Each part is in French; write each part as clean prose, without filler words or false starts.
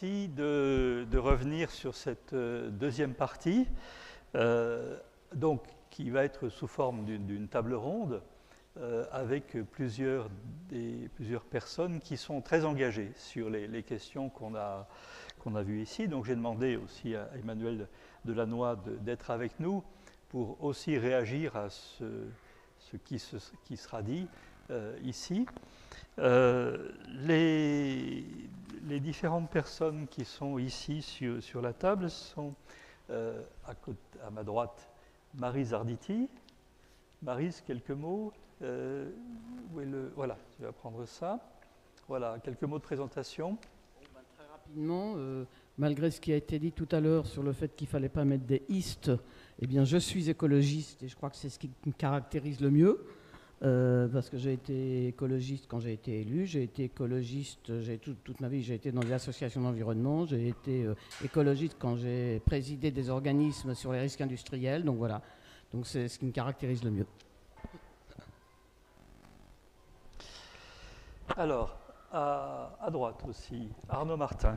merci de revenir sur cette deuxième partie, donc, qui va être sous forme d'une table ronde avec plusieurs personnes qui sont très engagées sur les questions qu'on a vues ici. Donc j'ai demandé aussi à Emmanuel Delannoy d'être avec nous pour aussi réagir à ce qui sera dit ici. Les différentes personnes qui sont ici sur la table sont à ma droite Maryse Arditi. Maryse, quelques mots. Voilà, tu vas prendre ça. Voilà, quelques mots de présentation. Très rapidement, malgré ce qui a été dit tout à l'heure sur le fait qu'il ne fallait pas mettre des istes, eh bien, je suis écologiste et je crois que c'est ce qui me caractérise le mieux. Parce que j'ai été écologiste quand j'ai été élu, j'ai été écologiste toute ma vie, j'ai été dans des associations d'environnement, j'ai été écologiste quand j'ai présidé des organismes sur les risques industriels, donc voilà, donc c'est ce qui me caractérise le mieux. Alors, à droite aussi, Arnaud Martin.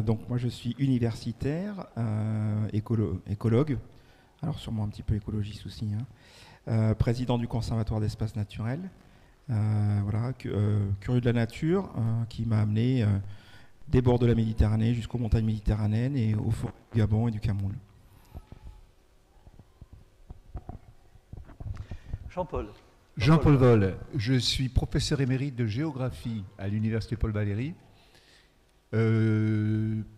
Donc moi je suis universitaire, écologue, alors sûrement un petit peu écologiste aussi, hein. Président du Conservatoire d'espaces naturels, voilà, curieux de la nature, qui m'a amené des bords de la Méditerranée jusqu'aux montagnes méditerranéennes et aux forêts du Gabon et du Cameroun. Jean-Paul Vol, je suis professeur émérite de géographie à l'université Paul Valéry,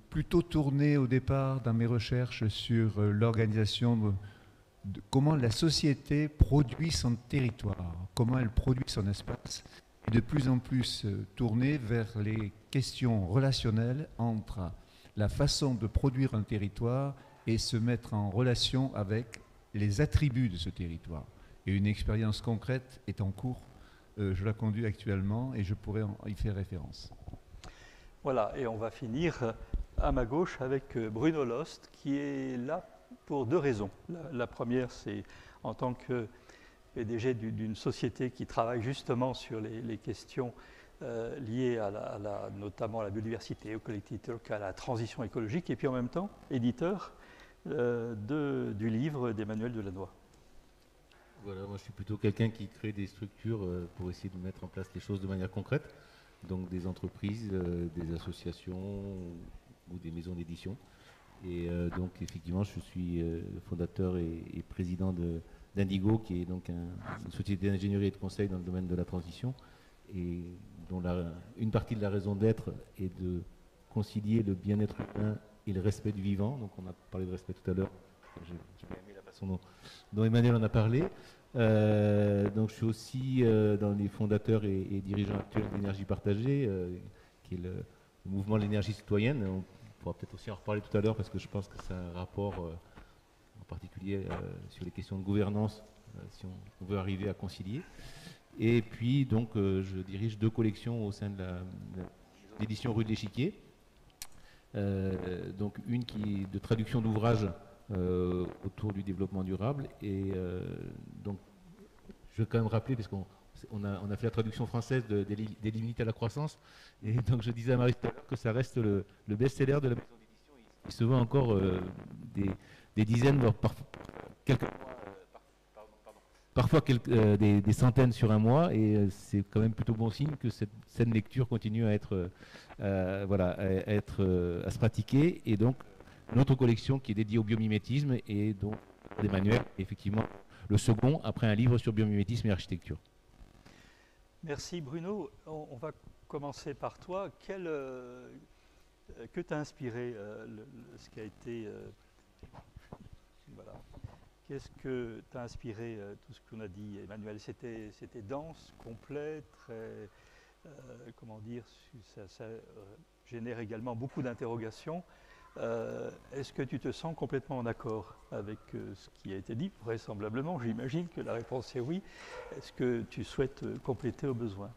plutôt tourné au départ dans mes recherches sur l'organisation de comment la société produit son territoire, comment elle produit son espace, et de plus en plus tourné vers les questions relationnelles entre la façon de produire un territoire et se mettre en relation avec les attributs de ce territoire. Et une expérience concrète est en cours, je la conduis actuellement et je pourrais y faire référence. Voilà, et on va finir à ma gauche avec Bruno Lost, qui est là pour deux raisons. La première, c'est en tant que PDG d'une société qui travaille justement sur les questions liées notamment à la biodiversité, aux collectivités locales, à la transition écologique, et puis en même temps, éditeur du livre d'Emmanuel Delannoy. Voilà, moi je suis plutôt quelqu'un qui crée des structures pour essayer de mettre en place les choses de manière concrète, donc des entreprises, des associations ou des maisons d'édition. Et donc effectivement je suis fondateur et président d'Indigo, qui est donc une société d'ingénierie et de conseil dans le domaine de la transition, et dont une partie de la raison d'être est de concilier le bien-être humain et le respect du vivant. Donc on a parlé de respect tout à l'heure, j'ai bien aimé la façon dont Emmanuel en a parlé. Donc je suis aussi dans les fondateurs et dirigeants actuels d'Énergie Partagée, qui est le mouvement de l'énergie citoyenne. On pourra peut-être aussi en reparler tout à l'heure, parce que je pense que c'est un rapport en particulier sur les questions de gouvernance, si on veut arriver à concilier. Et puis donc je dirige deux collections au sein de l'édition Rue de l'Échiquier. Donc une qui est de traduction d'ouvrages autour du développement durable, et donc je vais quand même rappeler, parce qu'on a fait la traduction française des limites à la croissance, et donc je disais à Marie tout à l'heure que ça reste le best-seller de la maison d'édition. Il se vend encore des dizaines, voire parfois des centaines sur un mois, et c'est quand même plutôt bon signe que cette lecture continue à être à se pratiquer. Et donc notre collection qui est dédiée au biomimétisme, et donc d'Emmanuel, effectivement le second après un livre sur biomimétisme et architecture. Merci Bruno. On va commencer par toi. Que t'a inspiré ce qui a été... voilà. Qu'est-ce que t'a inspiré tout ce qu'on a dit, Emmanuel? C'était dense, complet, très... comment dire, ça génère également beaucoup d'interrogations. Est-ce que tu te sens complètement en accord avec ce qui a été dit? Vraisemblablement, j'imagine que la réponse est oui. Est-ce que tu souhaites compléter au besoin?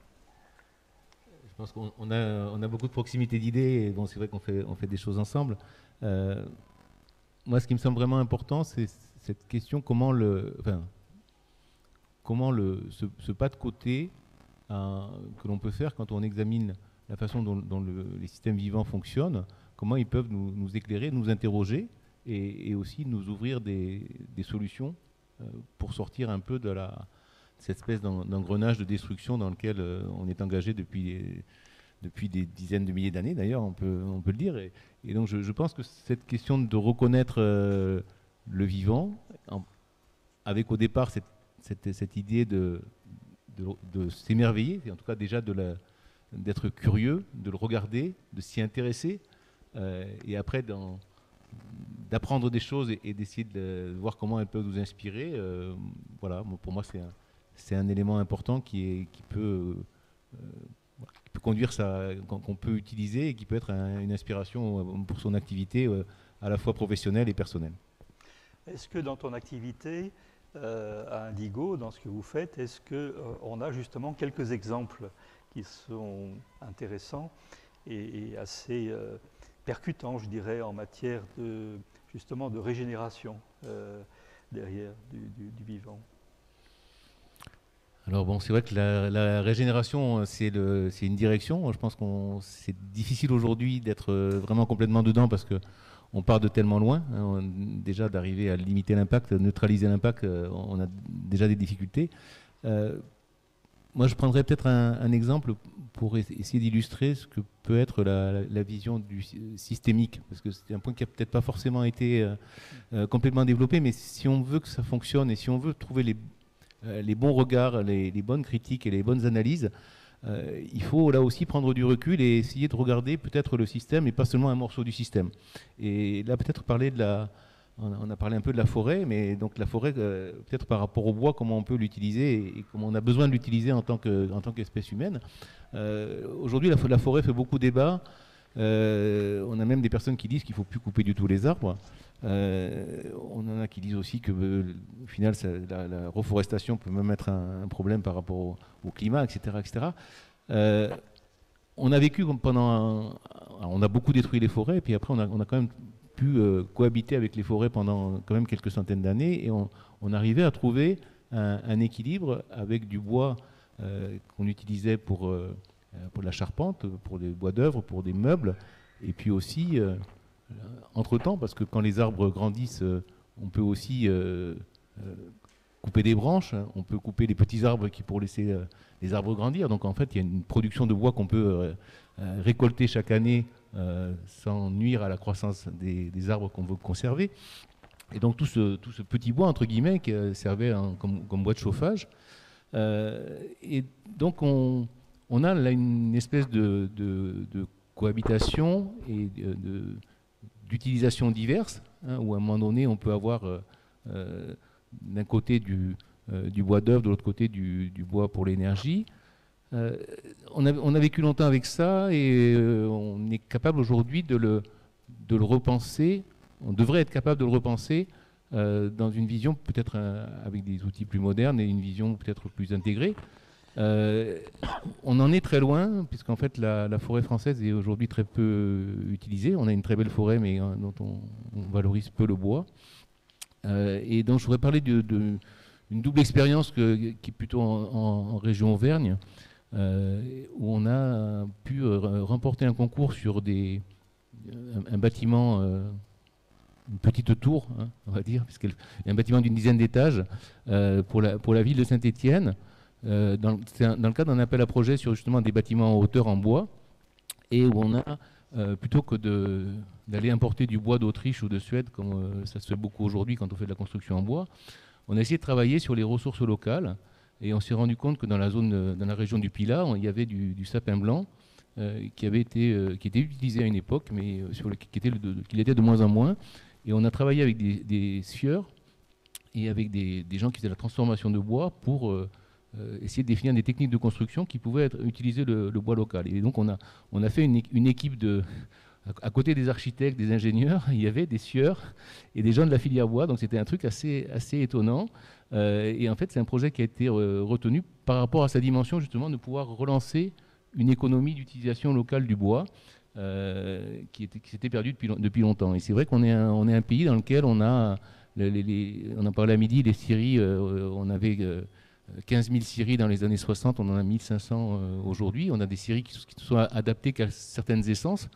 Je pense qu'on a beaucoup de proximité d'idées, et bon, c'est vrai qu'on fait des choses ensemble. Moi, ce qui me semble vraiment important, c'est cette question, comment ce pas de côté que l'on peut faire quand on examine la façon dont les systèmes vivants fonctionnent, comment ils peuvent nous éclairer, nous interroger et aussi nous ouvrir des solutions pour sortir un peu de cette espèce d'engrenage de destruction dans lequel on est engagé depuis des dizaines de milliers d'années, d'ailleurs, on peut le dire. Et donc je pense que cette question de reconnaître le vivant, avec au départ cette idée de s'émerveiller, et en tout cas déjà d'être curieux, de le regarder, de s'y intéresser, et après d'apprendre des choses et d'essayer de voir comment elles peuvent nous inspirer. Voilà, pour moi c'est un élément important qui peut conduire qu'on peut utiliser et qui peut être une inspiration pour son activité à la fois professionnelle et personnelle. Est-ce que dans ton activité à Indigo, dans ce que vous faites, est-ce qu'on a justement quelques exemples qui sont intéressants et assez percutants, je dirais, en matière justement de régénération derrière du vivant? Alors bon, c'est vrai que la régénération, c'est une direction. Je pense que c'est difficile aujourd'hui d'être vraiment complètement dedans parce qu'on part de tellement loin. Hein, déjà d'arriver à limiter l'impact, neutraliser l'impact, on a déjà des difficultés. Moi, je prendrais peut-être un exemple pour essayer d'illustrer ce que peut être la vision du systémique, parce que c'est un point qui n'a peut-être pas forcément été complètement développé, mais si on veut que ça fonctionne et si on veut trouver les bons regards, les bonnes critiques et les bonnes analyses, il faut là aussi prendre du recul et essayer de regarder peut-être le système et pas seulement un morceau du système. Et là, peut-être parler on a parlé un peu de la forêt, mais donc la forêt, peut-être par rapport au bois, comment on peut l'utiliser et comment on a besoin de l'utiliser en tant qu'espèce humaine. Aujourd'hui, la forêt fait beaucoup débat. On a même des personnes qui disent qu'il ne faut plus couper du tout les arbres. On en a qui disent aussi que au final, la reforestation peut même être un problème par rapport au climat, etc. etc. On a vécu pendant on a beaucoup détruit les forêts, et puis après on a quand même pu cohabiter avec les forêts pendant quand même quelques centaines d'années, et on arrivait à trouver un équilibre avec du bois qu'on utilisait pour la charpente, pour des bois d'œuvre, pour des meubles, et puis aussi entre-temps, parce que quand les arbres grandissent, on peut aussi couper des branches, on peut couper les petits arbres pour laisser les arbres grandir. Donc en fait, il y a une production de bois qu'on peut récolter chaque année sans nuire à la croissance des arbres qu'on veut conserver. Et donc tout ce petit bois, entre guillemets, qui servait comme bois de chauffage. Et donc on a là une espèce de cohabitation et d'utilisation diverses, hein, où à un moment donné on peut avoir d'un côté du bois d'œuvre, de l'autre côté du bois pour l'énergie. On a vécu longtemps avec ça, et on est capable aujourd'hui de le repenser. On devrait être capable de le repenser dans une vision peut-être avec des outils plus modernes et une vision peut-être plus intégrée. On en est très loin, puisqu'en fait la forêt française est aujourd'hui très peu utilisée. On a une très belle forêt, mais dont on valorise peu le bois. Et donc je voudrais parler d'une double expérience qui est plutôt en région Auvergne, où on a pu remporter un concours sur un bâtiment, une petite tour, hein, on va dire, puisqu'il y a un bâtiment d'une dizaine d'étages pour la ville de Saint-Étienne, dans le cadre d'un appel à projet sur justement des bâtiments en hauteur en bois, et où on a, plutôt que d'aller importer du bois d'Autriche ou de Suède, comme ça se fait beaucoup aujourd'hui quand on fait de la construction en bois, on a essayé de travailler sur les ressources locales, et on s'est rendu compte que dans la région du Pilat, il y avait du sapin blanc qui était utilisé à une époque, mais qu'il était de moins en moins. Et on a travaillé avec des scieurs et avec des gens qui faisaient la transformation de bois pour essayer de définir des techniques de construction qui pouvaient utiliser le bois local. Et donc on a fait une équipe à côté des architectes, des ingénieurs, il y avait des scieurs et des gens de la filière bois, donc c'était un truc assez étonnant. Et en fait, c'est un projet qui a été retenu par rapport à sa dimension, justement, de pouvoir relancer une économie d'utilisation locale du bois qui s'était perdue depuis longtemps. Et c'est vrai qu'on est un pays dans lequel on a, on en parlait à midi, les scieries, on avait 15 000 scieries dans les années 60, on en a 1500 aujourd'hui. On a des scieries qui sont adaptées qu'à certaines essences.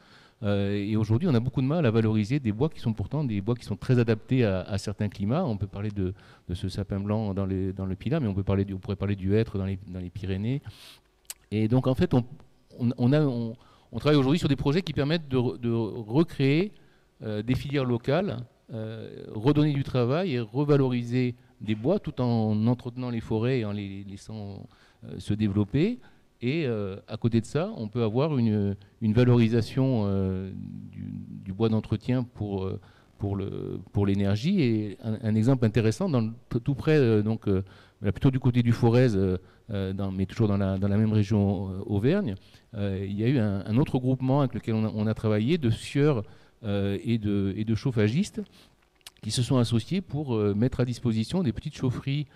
Et aujourd'hui, on a beaucoup de mal à valoriser des bois qui sont pourtant des bois qui sont très adaptés à certains climats. On peut parler de ce sapin blanc dans le Pilat, mais on pourrait parler du hêtre dans les Pyrénées. Et donc, en fait, on travaille aujourd'hui sur des projets qui permettent de recréer des filières locales, redonner du travail et revaloriser des bois tout en entretenant les forêts et en les laissant se développer. Et à côté de ça, on peut avoir une valorisation du bois d'entretien pour l'énergie. Et un exemple intéressant, tout près, plutôt du côté du Forez, mais toujours dans la même région Auvergne, il y a eu un autre groupement avec lequel on a travaillé de scieurs et de chauffagistes qui se sont associés pour mettre à disposition des petites chaufferies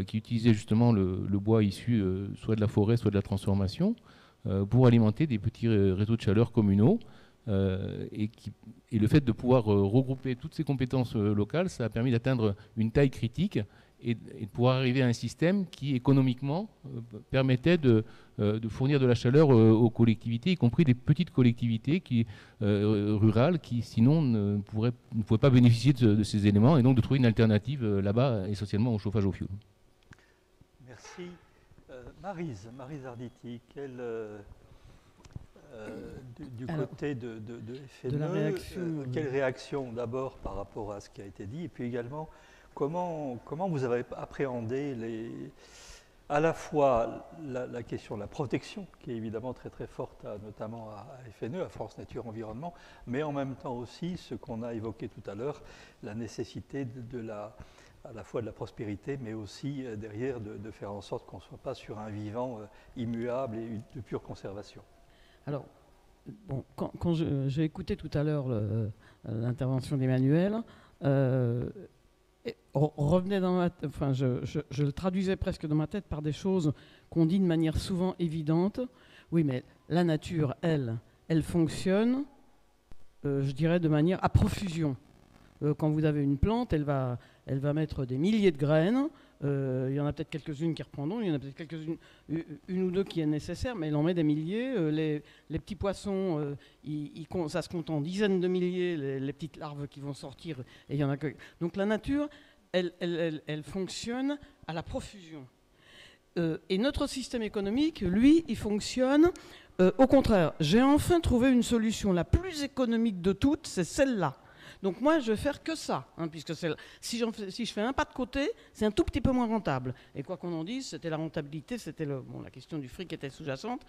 qui utilisaient justement le bois issu soit de la forêt, soit de la transformation, pour alimenter des petits réseaux de chaleur communaux. Et le fait de pouvoir regrouper toutes ces compétences locales, ça a permis d'atteindre une taille critique et de pouvoir arriver à un système qui économiquement permettait de fournir de la chaleur aux collectivités, y compris des petites collectivités rurales qui sinon ne pouvaient pas bénéficier de ces éléments, et donc de trouver une alternative là-bas, essentiellement au chauffage au fioul. Merci. Maryse Arditi, du côté de FNE, de la réaction, quelle réaction d'abord par rapport à ce qui a été dit, et puis également comment vous avez appréhendé à la fois la question de la protection, qui est évidemment très très forte, notamment à FNE, à France Nature Environnement, mais en même temps aussi ce qu'on a évoqué tout à l'heure, la nécessité à la fois de la prospérité, mais aussi derrière de faire en sorte qu'on ne soit pas sur un vivant immuable et de pure conservation. Alors, bon, quand j'ai écouté tout à l'heure l'intervention d'Emmanuel, revenait dans ma tête, enfin, je le traduisais presque dans ma tête par des choses qu'on dit de manière souvent évidente. Oui, mais la nature, elle fonctionne, je dirais, de manière à profusion. Quand vous avez une plante, elle va mettre des milliers de graines. Il y en a peut-être quelques-unes qui reprendront, il y en a peut-être quelques-unes, une ou deux qui est nécessaire, mais elle en met des milliers. Les petits poissons, ça se compte en dizaines de milliers, les petites larves qui vont sortir. Et il y en a que... Donc la nature, elle fonctionne à la profusion. Et notre système économique, lui, il fonctionne au contraire. J'ai enfin trouvé une solution la plus économique de toutes, c'est celle-là. Donc moi, je vais faire que ça, puisque si je fais un pas de côté, c'est un tout petit peu moins rentable. Et quoi qu'on en dise, c'était la rentabilité, c'était la question du fric était sous-jacente.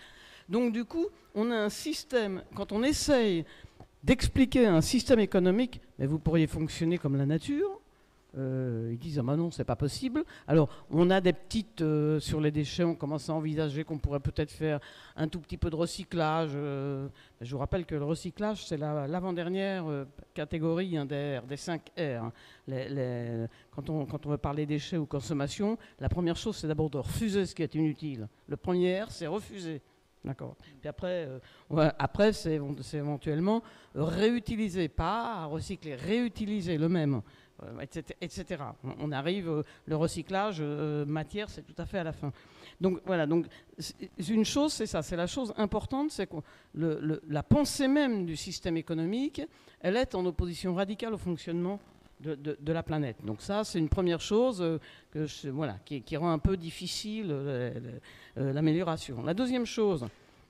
Donc du coup, on a un système, quand on essaye d'expliquer un système économique, mais vous pourriez fonctionner comme la nature, ils disent « Ah ben non, c'est pas possible ». Alors, on a des petites, sur les déchets, on commence à envisager qu'on pourrait peut-être faire un tout petit peu de recyclage. Je vous rappelle que le recyclage, c'est l'avant-dernière catégorie des 5 R. Quand on veut parler déchets ou consommation, la première chose, c'est d'abord de refuser ce qui est inutile. Le premier R, c'est refuser. D'accord. Puis après, c'est éventuellement réutiliser, pas recycler, réutiliser le même. Etc. On arrive, le recyclage matière, c'est tout à fait à la fin. Donc voilà, donc une chose, c'est ça, c'est la chose importante, c'est que la pensée même du système économique, elle est en opposition radicale au fonctionnement de la planète. Donc ça, c'est une première chose qui rend un peu difficile l'amélioration. La deuxième chose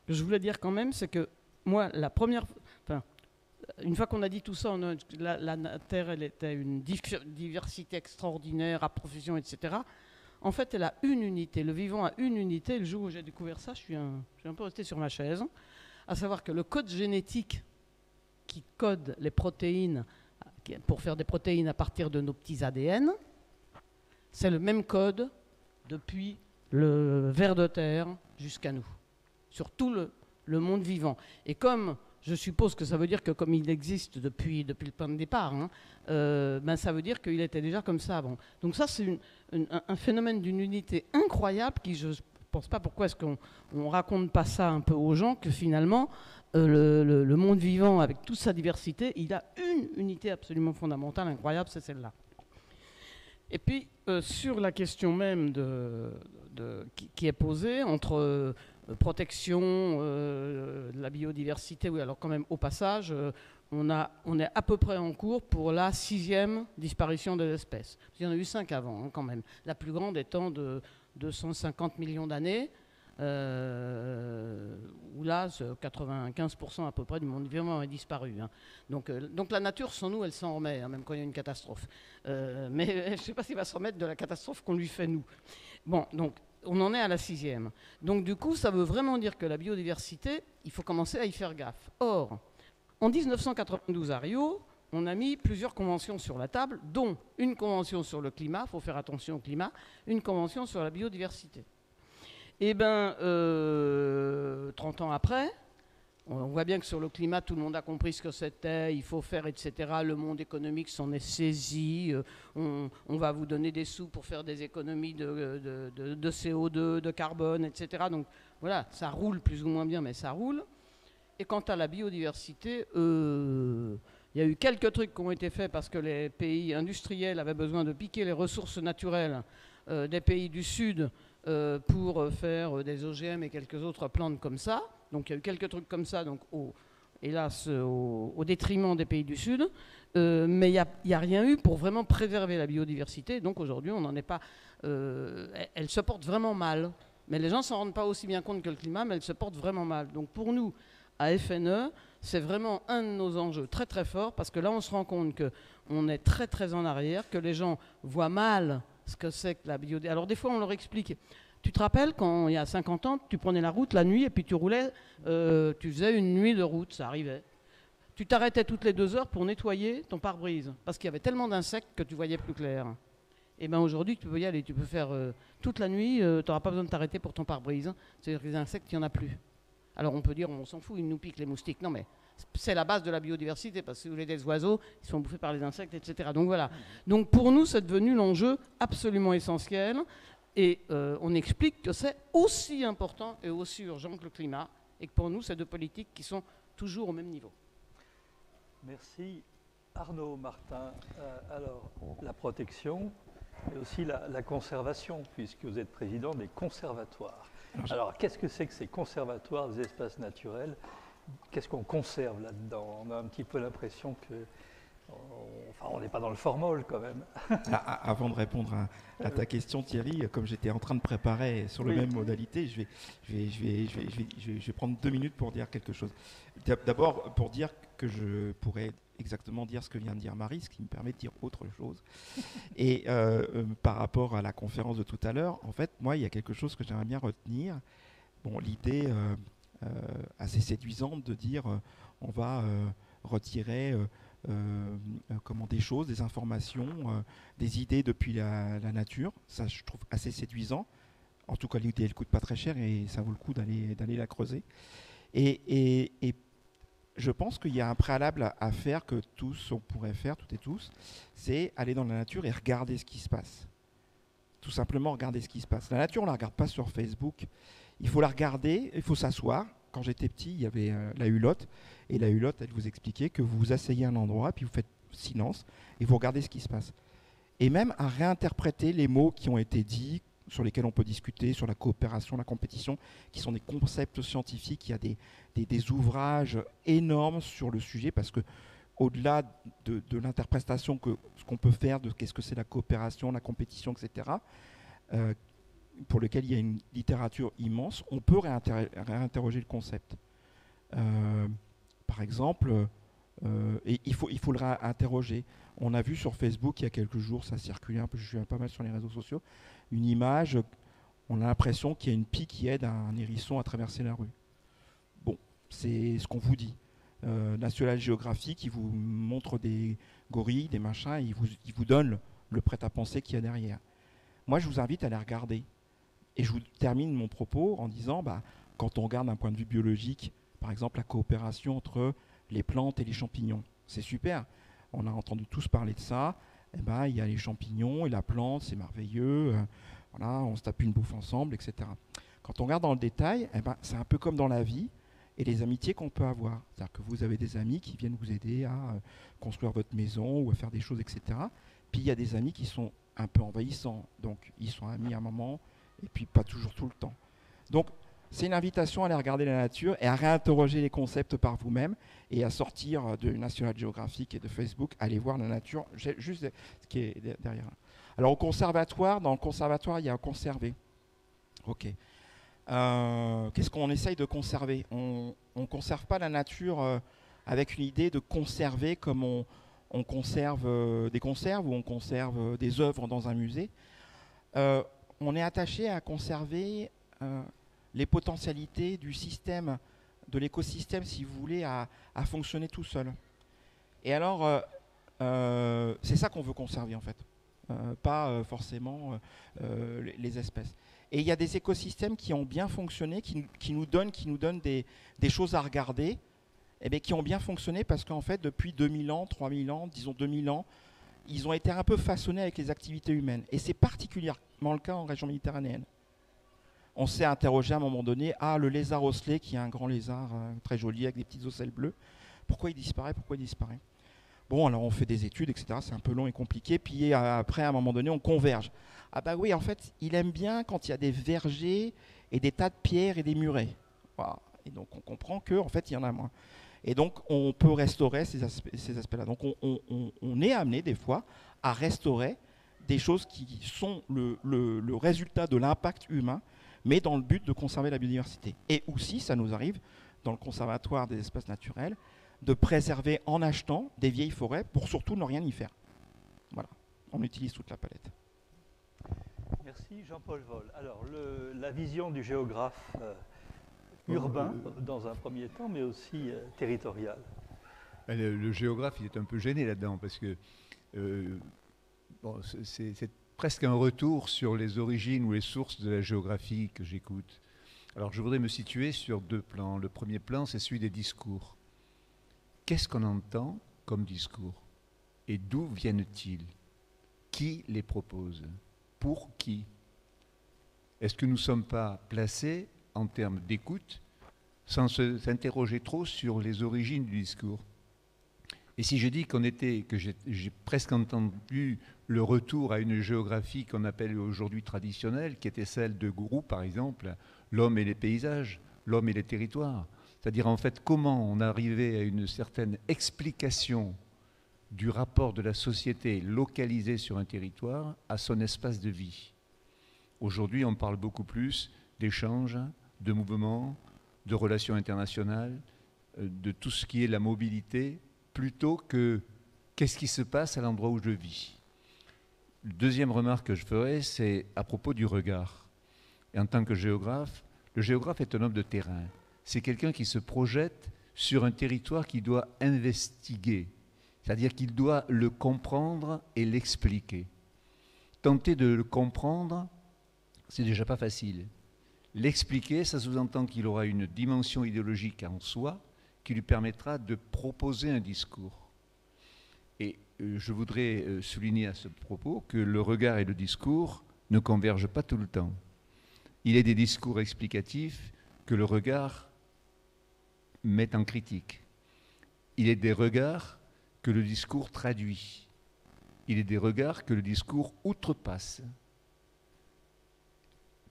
que je voulais dire quand même, c'est que moi, une fois qu'on a dit tout ça, la Terre, elle était une diversité extraordinaire, à profusion, etc. En fait, elle a une unité. Le vivant a une unité. Le jour où j'ai découvert ça, je suis un peu resté sur ma chaise. À savoir que le code génétique qui code les protéines, pour faire des protéines à partir de nos petits ADN, c'est le même code depuis le ver de terre jusqu'à nous, sur tout le monde vivant. Et comme... Je suppose que ça veut dire que comme il existe depuis le point de départ, ça veut dire qu'il était déjà comme ça avant. Donc ça, c'est un phénomène d'une unité incroyable qui, je ne pense pas pourquoi est-ce qu'on ne raconte pas ça un peu aux gens, que finalement, le monde vivant, avec toute sa diversité, il a une unité absolument fondamentale, incroyable, c'est celle-là. Et puis, sur la question même qui est posée entre protection de la biodiversité, oui, alors quand même, au passage, on est à peu près en cours pour la 6e disparition des espèces. Il y en a eu 5 avant, hein, quand même. La plus grande étant de 250 millions d'années, où là, 95% à peu près du monde vivant est disparu. Hein. Donc la nature, sans nous, elle s'en remet, hein, même quand il y a une catastrophe. Mais je ne sais pas s'il va se remettre de la catastrophe qu'on lui fait, nous. Bon, donc, on en est à la 6e. Donc, du coup, ça veut vraiment dire que la biodiversité, il faut commencer à y faire gaffe. Or, en 1992 à Rio, on a mis plusieurs conventions sur la table, dont une convention sur le climat, il faut faire attention au climat, une convention sur la biodiversité. Eh bien, 30 ans après, on voit bien que sur le climat, tout le monde a compris ce que c'était, il faut faire, etc. Le monde économique s'en est saisi, on va vous donner des sous pour faire des économies de CO2, de carbone, etc. Donc voilà, ça roule plus ou moins bien, mais ça roule. Et quant à la biodiversité, il y a eu quelques trucs qui ont été faits parce que les pays industriels avaient besoin de piquer les ressources naturelles des pays du Sud pour faire des OGM et quelques autres plantes comme ça. Donc il y a eu quelques trucs comme ça, donc hélas au détriment des pays du Sud. Mais il n'y a rien eu pour vraiment préserver la biodiversité. Donc aujourd'hui, on n'en est pas... elle se porte vraiment mal. Mais les gens ne s'en rendent pas aussi bien compte que le climat, mais elle se porte vraiment mal. Donc pour nous, à FNE, c'est vraiment un de nos enjeux très très forts, parce que là, on se rend compte qu'on est très très en arrière, que les gens voient mal ce que c'est que la biodiversité. Alors des fois, on leur explique. Tu te rappelles, quand il y a 50 ans, tu prenais la route la nuit et puis tu roulais, tu faisais une nuit de route, ça arrivait. Tu t'arrêtais toutes les 2 heures pour nettoyer ton pare-brise, parce qu'il y avait tellement d'insectes que tu voyais plus clair. Et bien aujourd'hui, tu peux y aller, tu peux faire toute la nuit, tu n'auras pas besoin de t'arrêter pour ton pare-brise. C'est-à-dire que les insectes, il n'y en a plus. Alors on peut dire, on s'en fout, ils nous piquent les moustiques. Non mais c'est la base de la biodiversité, parce que si vous voulez des oiseaux, ils sont bouffés par les insectes, etc. Donc voilà. Donc pour nous, c'est devenu l'enjeu absolument essentiel. Et on explique que c'est aussi important et aussi urgent que le climat, et que pour nous, c'est 2 politiques qui sont toujours au même niveau. Merci. Arnaud, Martin, alors la protection et aussi la conservation, puisque vous êtes président des conservatoires. Alors, qu'est-ce que c'est que ces conservatoires des espaces naturels? Qu'est-ce qu'on conserve là-dedans? On a un petit peu l'impression que... on n'est pas dans le formol quand même. Avant de répondre à ta question, Thierry, comme j'étais en train de préparer sur la même modalité, je vais prendre 2 minutes pour dire quelque chose. D'abord, pour dire que je pourrais exactement dire ce que vient de dire Marie, ce qui me permet de dire autre chose. Et par rapport à la conférence de tout à l'heure, en fait, moi, il y a quelque chose que j'aimerais bien retenir. Bon, l'idée assez séduisante de dire on va retirer des choses, des informations, des idées depuis la nature. Ça, je trouve assez séduisant. En tout cas, l'idée, elle ne coûte pas très cher et ça vaut le coup d'aller la creuser. Et je pense qu'il y a un préalable à faire que tous, on pourrait faire, toutes et tous, c'est aller dans la nature et regarder ce qui se passe. Tout simplement regarder ce qui se passe. La nature, on ne la regarde pas sur Facebook. Il faut la regarder, il faut s'asseoir. Quand j'étais petit, il y avait la hulotte. Et la hulotte, elle vous expliquait que vous vous asseyez à un endroit, puis vous faites silence, et vous regardez ce qui se passe. Et même à réinterpréter les mots qui ont été dits, sur lesquels on peut discuter, sur la coopération, la compétition, qui sont des concepts scientifiques. Il y a des ouvrages énormes sur le sujet, parce que au-delà de l'interprétation ce qu'on peut faire de qu'est-ce que c'est la coopération, la compétition, etc., pour lequel il y a une littérature immense, on peut réinterroger le concept. Par exemple, et il faut le réinterroger. On a vu sur Facebook il y a quelques jours, ça circulait un peu, je suis pas mal sur les réseaux sociaux, une image, on a l'impression qu'il y a une pie qui aide un hérisson à traverser la rue. Bon, c'est ce qu'on vous dit. National Geographic, il vous montre des gorilles, des machins, et il vous donne le prêt-à-penser qu'il y a derrière. Moi, je vous invite à les regarder. Et je vous termine mon propos en disant, quand on regarde d'un point de vue biologique, par exemple la coopération entre les plantes et les champignons, c'est super. On a entendu tous parler de ça. Il y a les champignons et la plante, c'est merveilleux. Voilà, on se tape une bouffe ensemble, etc. Quand on regarde dans le détail, c'est un peu comme dans la vie et les amitiés qu'on peut avoir. C'est-à-dire que vous avez des amis qui viennent vous aider à construire votre maison ou à faire des choses, etc. Puis il y a des amis qui sont un peu envahissants. Donc ils sont amis à un moment, et puis pas toujours tout le temps. Donc c'est une invitation à aller regarder la nature et à réinterroger les concepts par vous-même et à sortir de National Geographic et de Facebook, aller voir la nature, juste ce qui est derrière. Alors au conservatoire, dans le conservatoire, il y a conserver. Ok. Qu'est-ce qu'on essaye de conserver? On ne conserve pas la nature avec une idée de conserver comme on conserve des conserves ou on conserve des œuvres dans un musée. On est attaché à conserver les potentialités du système, de l'écosystème, si vous voulez, à fonctionner tout seul. Et alors, c'est ça qu'on veut conserver, en fait. Pas forcément les espèces. Et il y a des écosystèmes qui ont bien fonctionné, qui nous donnent des choses à regarder, et bien, qui ont bien fonctionné parce qu'en fait, depuis 2000 ans, 3000 ans, disons 2000 ans, ils ont été un peu façonnés avec les activités humaines. Et c'est particulièrement le cas en région méditerranéenne. On s'est interrogé à un moment donné, le lézard osselet, qui est un grand lézard très joli avec des petites ocelles bleues, pourquoi il disparaît? Bon, alors on fait des études, etc. C'est un peu long et compliqué. Puis après, à un moment donné, on converge. Ah bah oui, en fait, il aime bien quand il y a des vergers et des tas de pierres et des murets. Voilà. Et donc on comprend qu'en fait, il y en a moins. Et donc on peut restaurer ces aspects-là. Donc on est amené des fois à restaurer des choses qui sont le résultat de l'impact humain, mais dans le but de conserver la biodiversité. Et aussi, ça nous arrive, dans le conservatoire des espaces naturels, de préserver en achetant des vieilles forêts pour surtout ne rien y faire. Voilà, on utilise toute la palette. Merci Jean-Paul Vol. Alors, la vision du géographe urbain, dans un premier temps, mais aussi territorial. Le géographe, il est un peu gêné là-dedans, parce que c'est presque un retour sur les origines ou les sources de la géographie que j'écoute. Alors, je voudrais me situer sur deux plans. Le premier plan, c'est celui des discours. Qu'est-ce qu'on entend comme discours? Et d'où viennent-ils? Qui les propose? Pour qui? Est-ce que nous ne sommes pas placés, en termes d'écoute, sans s'interroger trop sur les origines du discours? Et si je dis que j'ai presque entendu le retour à une géographie qu'on appelle aujourd'hui traditionnelle, qui était celle de Gourou, par exemple, l'homme et les paysages, l'homme et les territoires, c'est-à-dire en fait comment on arrivait à une certaine explication du rapport de la société localisée sur un territoire à son espace de vie. Aujourd'hui, on parle beaucoup plus d'échanges, de mouvements, de relations internationales, de tout ce qui est la mobilité, plutôt que qu'est-ce qui se passe à l'endroit où je vis. La deuxième remarque que je ferai, c'est à propos du regard. Et en tant que géographe, le géographe est un homme de terrain. C'est quelqu'un qui se projette sur un territoire qu'il doit investiguer, c'est-à-dire qu'il doit le comprendre et l'expliquer. Tenter de le comprendre, c'est déjà pas facile. L'expliquer, ça sous-entend qu'il aura une dimension idéologique en soi qui lui permettra de proposer un discours. Et je voudrais souligner à ce propos que le regard et le discours ne convergent pas tout le temps. Il y a des discours explicatifs que le regard met en critique. Il y a des regards que le discours traduit. Il y a des regards que le discours outrepasse.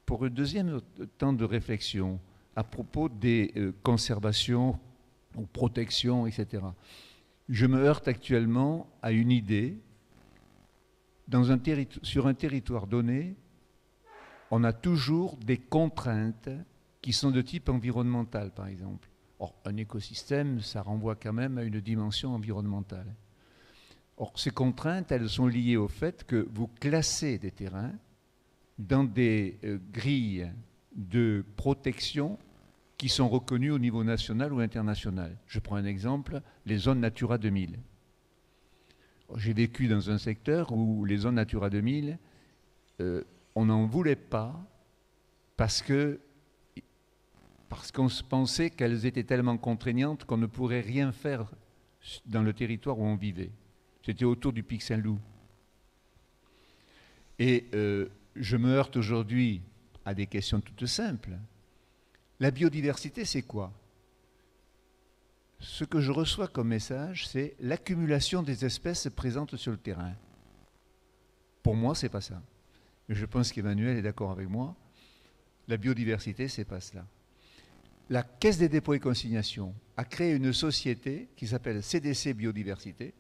Pour un deuxième temps de réflexion à propos des conservations ou protections, etc., je me heurte actuellement à une idée. Sur un territoire donné, on a toujours des contraintes qui sont de type environnemental, par exemple. Or, un écosystème, ça renvoie quand même à une dimension environnementale. Or, ces contraintes, elles sont liées au fait que vous classez des terrains dans des grilles de protection qui sont reconnues au niveau national ou international. Je prends un exemple, les zones Natura 2000. J'ai vécu dans un secteur où les zones Natura 2000, on n'en voulait pas parce qu'on pensait qu'elles étaient tellement contraignantes qu'on ne pourrait rien faire dans le territoire où on vivait. C'était autour du Pic Saint-Loup. Et je me heurte aujourd'hui à des questions toutes simples. La biodiversité, c'est quoi? Ce que je reçois comme message, c'est l'accumulation des espèces présentes sur le terrain. Pour moi, c'est pas ça. Je pense qu'Emmanuel est d'accord avec moi. La biodiversité, c'est pas cela. La Caisse des dépôts et consignations a créé une société qui s'appelle CDC Biodiversité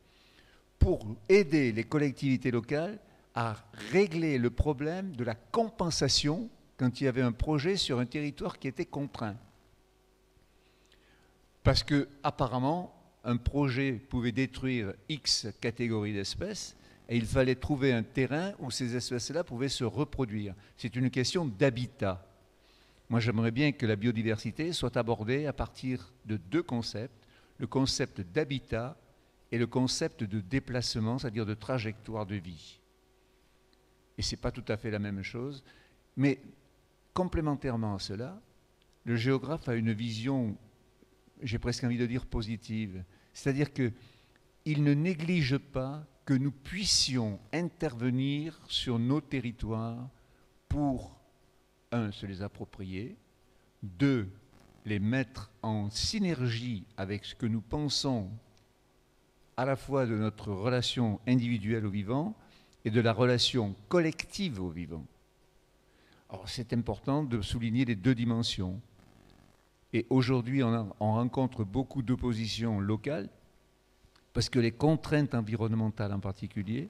pour aider les collectivités locales à régler le problème de la compensation quand il y avait un projet sur un territoire qui était contraint. Parce que, apparemment, un projet pouvait détruire X catégories d'espèces et il fallait trouver un terrain où ces espèces-là pouvaient se reproduire. C'est une question d'habitat. Moi, j'aimerais bien que la biodiversité soit abordée à partir de deux concepts, le concept d'habitat et le concept de déplacement, c'est-à-dire de trajectoire de vie. Et ce n'est pas tout à fait la même chose, mais complémentairement à cela, le géographe a une vision, j'ai presque envie de dire positive, c'est-à-dire qu'il ne néglige pas que nous puissions intervenir sur nos territoires pour, un, se les approprier, deux, les mettre en synergie avec ce que nous pensons à la fois de notre relation individuelle au vivant et de la relation collective au vivant. Alors c'est important de souligner les deux dimensions. Et aujourd'hui, on rencontre beaucoup d'oppositions locales parce que les contraintes environnementales en particulier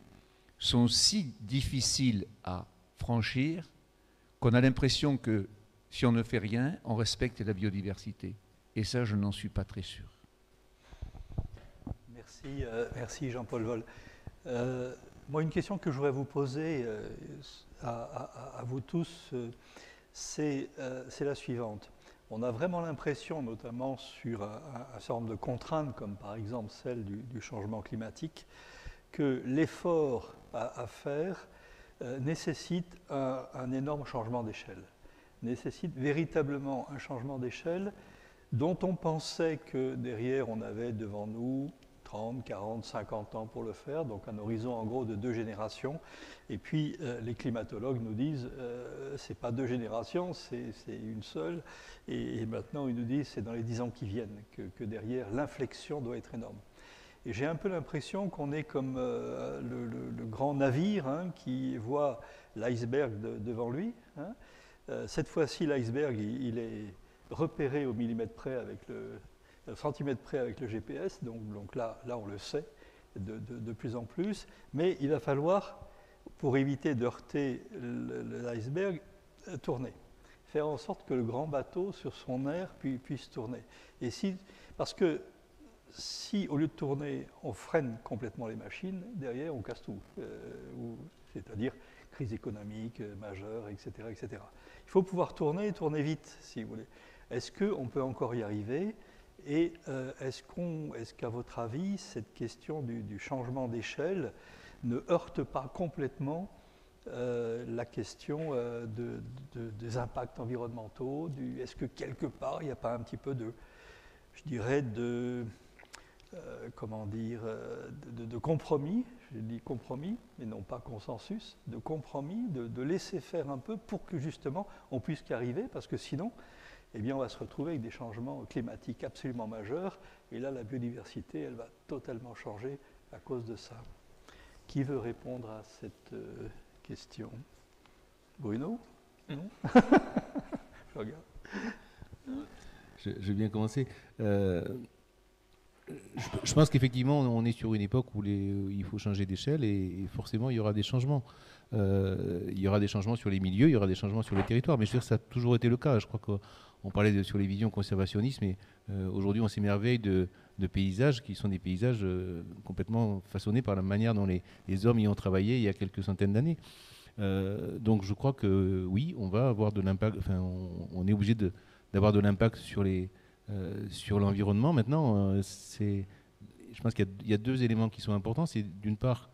sont si difficiles à franchir qu'on a l'impression que si on ne fait rien, on respecte la biodiversité. Et ça, je n'en suis pas très sûr. Merci Jean-Paul Vol. Moi, une question que je voudrais vous poser à vous tous, c'est la suivante. On a vraiment l'impression, notamment sur un certain nombre de contraintes, comme par exemple celle du changement climatique, que l'effort à faire nécessite un énorme changement d'échelle, nécessite véritablement un changement d'échelle dont on pensait que derrière on avait devant nous 30, 40, 50 ans pour le faire, donc un horizon en gros de 2 générations. Et puis les climatologues nous disent c'est pas 2 générations, c'est une seule. Et maintenant ils nous disent c'est dans les 10 ans qui viennent que derrière l'inflexion doit être énorme. Et j'ai un peu l'impression qu'on est comme le grand navire qui voit l'iceberg devant lui. Cette fois-ci, l'iceberg, il est repéré au millimètre près avec le centimètre près avec le GPS, donc là on le sait de plus en plus, mais il va falloir, pour éviter de heurter l'iceberg, tourner, faire en sorte que le grand bateau sur son aire puisse tourner. Et parce que si au lieu de tourner, on freine complètement les machines, derrière on casse tout, c'est-à-dire crise économique majeure, etc., etc. Il faut pouvoir tourner et tourner vite, si vous voulez. Est-ce qu'on peut encore y arriver ? Et est-ce qu'à votre avis, cette question du changement d'échelle ne heurte pas complètement la question des impacts environnementaux est-ce que quelque part, il n'y a pas un petit peu je dirais, de compromis, je dis compromis, mais non pas consensus, de compromis, de laisser faire un peu pour que justement on puisse y arriver, parce que sinon, eh bien, on va se retrouver avec des changements climatiques absolument majeurs, et là, la biodiversité, elle va totalement changer à cause de ça. Qui veut répondre à cette question ? Bruno ? Non ? Je regarde. Je vais bien commencer. Je pense qu'effectivement, on est sur une époque où il faut changer d'échelle et forcément, il y aura des changements. Il y aura des changements sur les milieux, il y aura des changements sur les territoires, mais je veux dire, ça a toujours été le cas. Je crois qu'on parlait sur les visions conservationnistes, mais aujourd'hui, on s'émerveille de paysages qui sont des paysages complètement façonnés par la manière dont les hommes y ont travaillé il y a quelques centaines d'années. Donc je crois que oui, on va avoir de l'impact, enfin, on est obligé d'avoir de l'impact sur l'environnement. Maintenant, je pense qu'il y a deux éléments qui sont importants. C'est d'une part,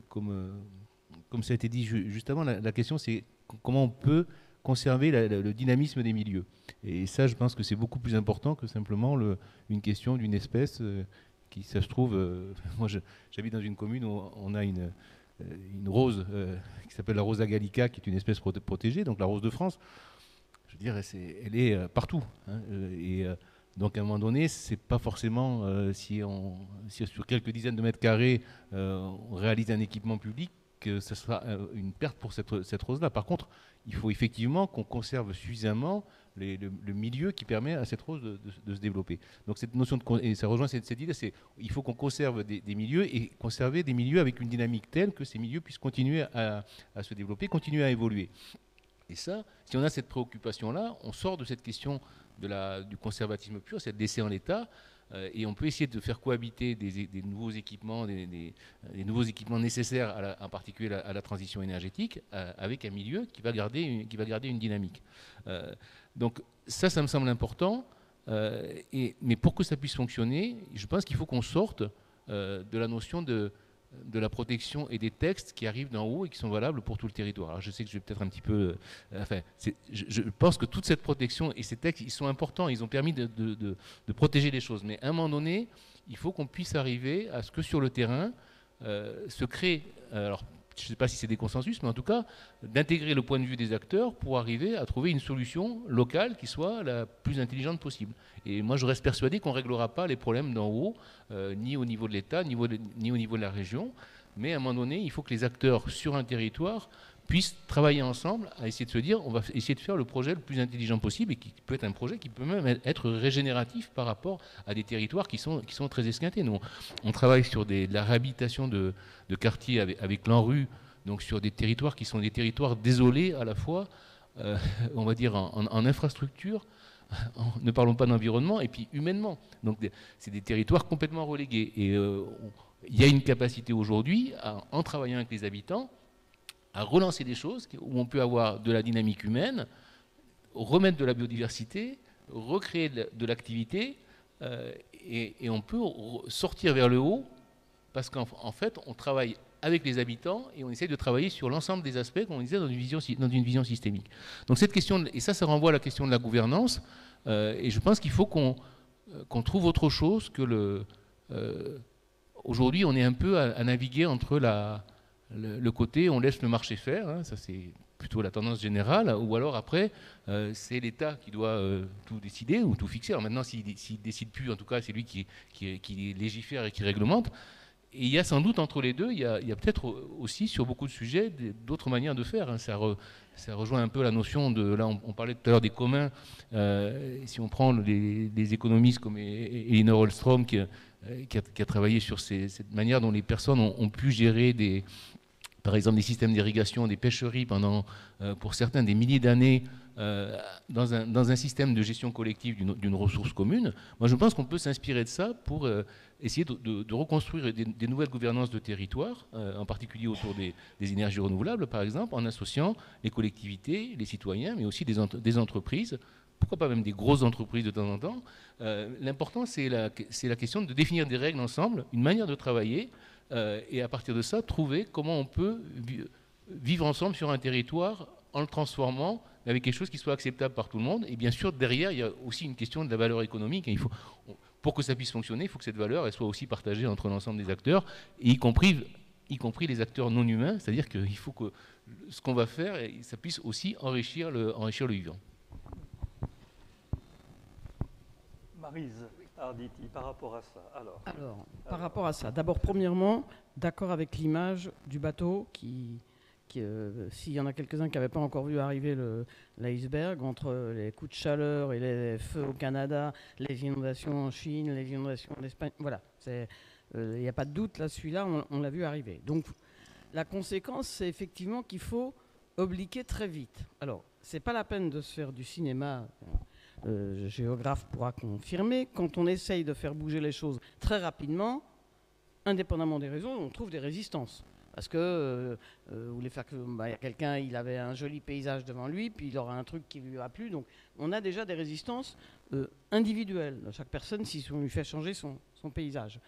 comme ça a été dit juste avant, la question c'est comment on peut conserver le dynamisme des milieux. Et ça, je pense que c'est beaucoup plus important que simplement une question d'une espèce qui, ça se trouve, moi j'habite dans une commune où on a une rose qui s'appelle la Rosa gallica, qui est une espèce protégée, donc la rose de France. Je veux dire, elle est partout. Donc à un moment donné, c'est pas forcément si sur quelques dizaines de mètres carrés, on réalise un équipement public, que ce soit une perte pour cette rose-là. Par contre, il faut effectivement qu'on conserve suffisamment le milieu qui permet à cette rose de se développer. Donc cette notion et ça rejoint cette idée, c'est il faut qu'on conserve des milieux et conserver des milieux avec une dynamique telle que ces milieux puissent continuer à se développer, continuer à évoluer. Et ça, si on a cette préoccupation-là, on sort de cette question du conservatisme pur, c'est de laisser en l'état, et on peut essayer de faire cohabiter des nouveaux équipements, des nouveaux équipements nécessaires, en particulier à la transition énergétique, avec un milieu qui va garder une dynamique. Donc ça me semble important, mais pour que ça puisse fonctionner, je pense qu'il faut qu'on sorte de la notion de la protection et des textes qui arrivent d'en haut et qui sont valables pour tout le territoire. Alors je sais que je vais peut-être un petit peu... je pense que toute cette protection et ces textes, ils sont importants, ils ont permis de protéger les choses. Mais à un moment donné, il faut qu'on puisse arriver à ce que sur le terrain se crée... alors je ne sais pas si c'est des consensus, mais en tout cas, d'intégrer le point de vue des acteurs pour arriver à trouver une solution locale qui soit la plus intelligente possible. Et moi, je reste persuadé qu'on ne réglera pas les problèmes d'en haut, ni au niveau de l'État, ni au niveau de la région. Mais à un moment donné, il faut que les acteurs sur un territoire puissent travailler ensemble à essayer de se dire on va essayer de faire le projet le plus intelligent possible et qui peut être un projet qui peut même être régénératif par rapport à des territoires qui sont très esquintés. Nous, on travaille sur de la réhabilitation de quartiers avec l'ANRU, donc sur des territoires qui sont des territoires désolés à la fois, on va dire en infrastructure, ne parlons pas d'environnement, et puis humainement. Donc c'est des territoires complètement relégués. Et il y a une capacité aujourd'hui, en travaillant avec les habitants, à relancer des choses où on peut avoir de la dynamique humaine, remettre de la biodiversité, recréer de l'activité, et on peut sortir vers le haut, parce qu'en fait, on travaille avec les habitants et on essaie de travailler sur l'ensemble des aspects, comme on disait, dans une vision systémique. Donc cette question, et ça renvoie à la question de la gouvernance, et je pense qu'il faut qu'on trouve autre chose que aujourd'hui, on est un peu à naviguer entre le côté on laisse le marché faire, hein, ça c'est plutôt la tendance générale, ou alors après c'est l'État qui doit tout décider ou tout fixer. Alors maintenant s'il décide plus, en tout cas c'est lui qui légifère et qui réglemente. Et il y a sans doute entre les deux, il y a peut-être aussi sur beaucoup de sujets d'autres manières de faire, hein. Ça rejoint un peu la notion de, là on parlait tout à l'heure des communs, si on prend des économistes comme Elinor Ostrom qui a travaillé sur cette manière dont les personnes ont pu gérer par exemple des systèmes d'irrigation, des pêcheries pendant, pour certains, des milliers d'années dans un système de gestion collective d'une ressource commune. Moi, je pense qu'on peut s'inspirer de ça pour essayer de reconstruire des nouvelles gouvernances de territoire, en particulier autour des énergies renouvelables, par exemple, en associant les collectivités, les citoyens, mais aussi des entreprises, pourquoi pas même des grosses entreprises de temps en temps. L'important, c'est la question de définir des règles ensemble, une manière de travailler, et à partir de ça, trouver comment on peut vivre ensemble sur un territoire en le transformant avec quelque chose qui soit acceptable par tout le monde. Et bien sûr, derrière, il y a aussi une question de la valeur économique. Et pour que ça puisse fonctionner, il faut que cette valeur elle soit aussi partagée entre l'ensemble des acteurs, y compris les acteurs non humains. C'est-à-dire qu'il faut que ce qu'on va faire, ça puisse aussi enrichir le vivant. Maryse Arditi, par rapport à ça, alors, par rapport à ça, d'abord, premièrement, d'accord avec l'image du bateau s'il y en a quelques-uns qui n'avaient pas encore vu arriver l'iceberg, entre les coups de chaleur et les feux au Canada, les inondations en Chine, les inondations en Espagne, voilà, il n'y a pas de doute, là, celui-là, on l'a vu arriver. Donc, la conséquence, c'est effectivement qu'il faut obliquer très vite. Alors, ce n'est pas la peine de se faire du cinéma... Le géographe pourra confirmer, quand on essaye de faire bouger les choses très rapidement, indépendamment des raisons, on trouve des résistances. Parce que vous voulez faire que quelqu'un, il avait un joli paysage devant lui, puis il aura un truc qui ne lui a plu. Donc on a déjà des résistances individuelles de chaque personne si on lui fait changer son paysage.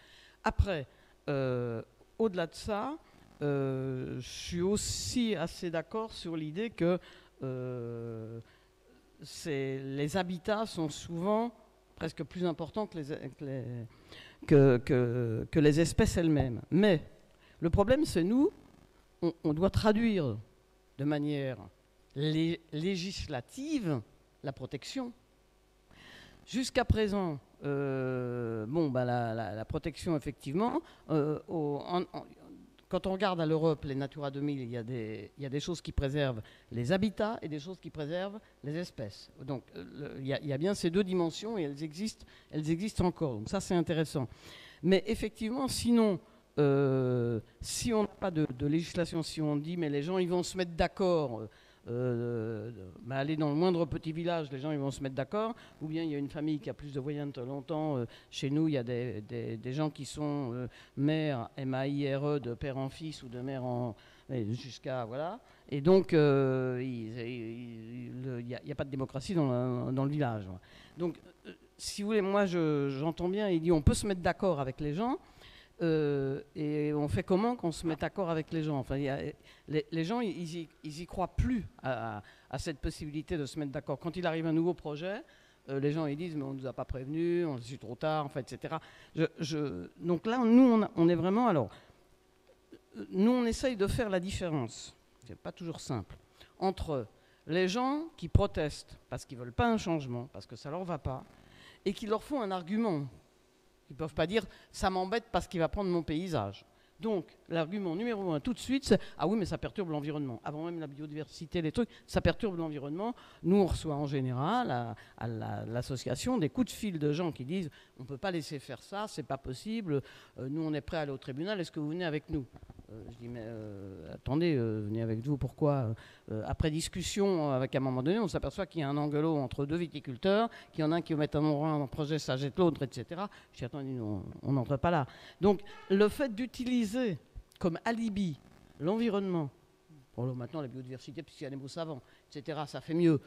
Après, au-delà de ça, je suis aussi assez d'accord sur l'idée que les habitats sont souvent presque plus importants que les espèces elles-mêmes. Mais le problème, c'est nous, on doit traduire de manière législative la protection. Jusqu'à présent, la protection, effectivement, quand on regarde à l'Europe, les Natura 2000, il y a des choses qui préservent les habitats et des choses qui préservent les espèces. Donc il y a bien ces deux dimensions et elles existent encore. Donc ça, c'est intéressant. Mais effectivement, sinon, si on n'a pas de législation, si on dit mais les gens ils vont se mettre d'accord, aller dans le moindre petit village, les gens ils vont se mettre d'accord, ou bien il y a une famille qui a plus de moyens de longtemps, chez nous il y a des gens qui sont mères, M-A-I-R-E, de père en fils ou de mère en... jusqu'à... Voilà. Et donc il n'y a pas de démocratie dans le village. Donc si vous voulez, moi j'entends bien, il dit on peut se mettre d'accord avec les gens. Et on fait comment qu'on se mette d'accord avec les gens? Enfin, les gens, ils y croient plus à cette possibilité de se mettre d'accord. Quand il arrive un nouveau projet, les gens ils disent mais on nous a pas prévenu, on est trop tard, en fait, etc. Donc là, nous, on est vraiment... Alors, nous, on essaye de faire la différence. C'est pas toujours simple entre les gens qui protestent parce qu'ils veulent pas un changement, parce que ça leur va pas, et qui leur font un argument. Ils ne peuvent pas dire « ça m'embête parce qu'il va prendre mon paysage ». Donc, l'argument numéro 1, tout de suite, c'est « ah oui, mais ça perturbe l'environnement ». Avant même la biodiversité, les trucs, ça perturbe l'environnement. Nous, on reçoit en général à l'association des coups de fil de gens qui disent « on ne peut pas laisser faire ça, c'est pas possible, nous on est prêts à aller au tribunal, est-ce que vous venez avec nous ?» Je dis mais attendez, venez avec nous, pourquoi après discussion, avec à un moment donné, on s'aperçoit qu'il y a un engueulot entre deux viticulteurs, qu'il y en a un qui met un projet, ça jette l'autre, etc. Je dis attendez, on n'entre pas là. Donc le fait d'utiliser comme alibi l'environnement, bon, maintenant la biodiversité, puisqu'il y a des mots savants, etc., ça fait mieux,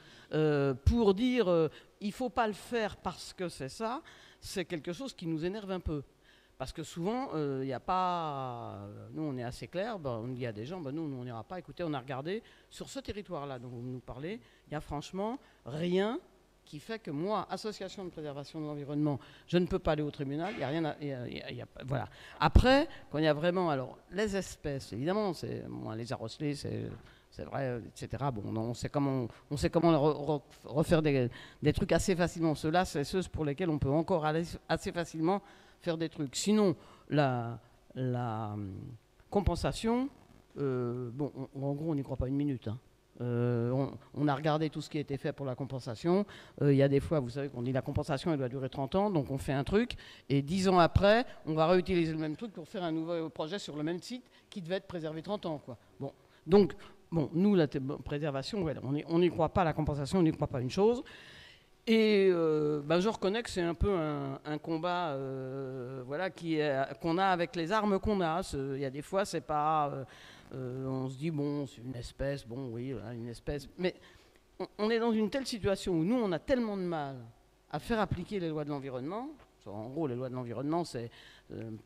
pour dire il ne faut pas le faire parce que c'est ça, c'est quelque chose qui nous énerve un peu. Parce que souvent, il n'y a pas... Nous, on est assez clair, on dit à des gens, nous, on n'ira pas. Écoutez, on a regardé, sur ce territoire-là dont vous nous parlez, il n'y a franchement rien qui fait que moi, association de préservation de l'environnement, je ne peux pas aller au tribunal, il n'y a rien à... voilà. Après, quand il y a vraiment... Alors, les espèces, évidemment, les arosselés, c'est vrai, etc. Bon, on sait comment refaire des trucs assez facilement. Ceux-là, c'est ceux pour lesquels on peut encore aller assez facilement faire des trucs. Sinon, la compensation, en gros, on n'y croit pas une minute. Hein. On a regardé tout ce qui a été fait pour la compensation. Il y a des fois, vous savez, qu'on dit la compensation, elle doit durer 30 ans, donc on fait un truc, et 10 ans après, on va réutiliser le même truc pour faire un nouveau projet sur le même site qui devait être préservé 30 ans. Quoi. Bon, donc, nous, la préservation, voilà, on n'y croit pas, la compensation, on n'y croit pas une chose. Et je reconnais que c'est un peu un combat voilà, qu'on a avec les armes qu'on a. Il y a des fois, c'est pas... on se dit, bon, c'est une espèce, bon, oui, une espèce. Mais on est dans une telle situation où nous, on a tellement de mal à faire appliquer les lois de l'environnement. En gros, les lois de l'environnement, c'est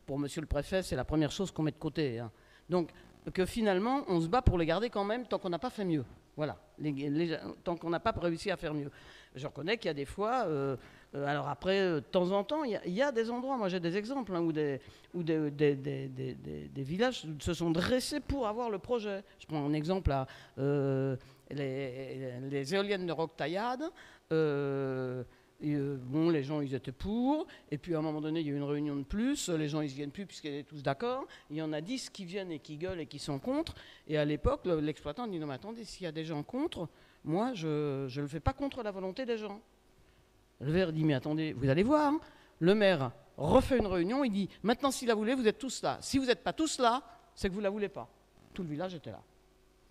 pour monsieur le préfet, c'est la première chose qu'on met de côté. Hein. Donc, que finalement, on se bat pour les garder quand même tant qu'on n'a pas fait mieux. Voilà, tant qu'on n'a pas réussi à faire mieux. Je reconnais qu'il y a des fois, alors après, de temps en temps, il y a des endroits, moi j'ai des exemples, hein, où des villages se sont dressés pour avoir le projet. Je prends un exemple là, les éoliennes de Roquetaillade, les gens ils étaient pour, et puis à un moment donné il y a eu une réunion de plus, les gens ils viennent plus puisqu'ils étaient tous d'accord, il y en a 10 qui viennent et qui gueulent et qui sont contre, et à l'époque l'exploitant dit non mais attendez, s'il y a des gens contre, moi je ne le fais pas contre la volonté des gens. Le maire dit mais attendez, vous allez voir, hein. Le maire refait une réunion, il dit maintenant si la voulez vous êtes tous là, si vous n'êtes pas tous là c'est que vous la voulez pas. Tout le village était là.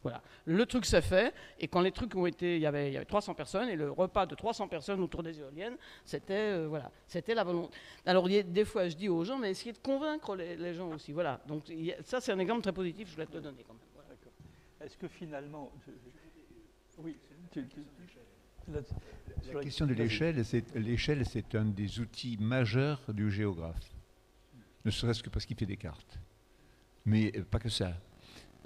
Voilà. Le truc s'est fait, et quand les trucs ont été... Il y avait 300 personnes, et le repas de 300 personnes autour des éoliennes, c'était c'était la volonté. Alors, des fois, je dis aux gens, mais essayez de convaincre les gens aussi. Voilà. Donc, ça, c'est un exemple très positif, je voulais te le donner quand même. Voilà. Est-ce que finalement... Oui, la question de l'échelle, c'est un des outils majeurs du géographe. Ne serait-ce que parce qu'il fait des cartes. Mais pas que ça.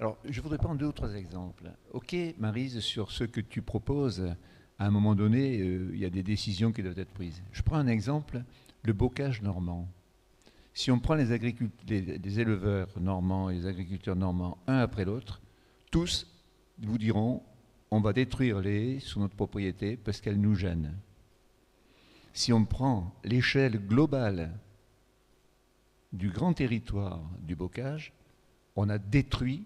Alors, je voudrais prendre 2 ou 3 exemples. Ok, Maryse, sur ce que tu proposes, à un moment donné, il y a des décisions qui doivent être prises. Je prends un exemple, le bocage normand. Si on prend les éleveurs normands et les agriculteurs normands, un après l'autre, tous vous diront, on va détruire les haies sur notre propriété parce qu'elles nous gênent. Si on prend l'échelle globale du grand territoire du bocage, on a détruit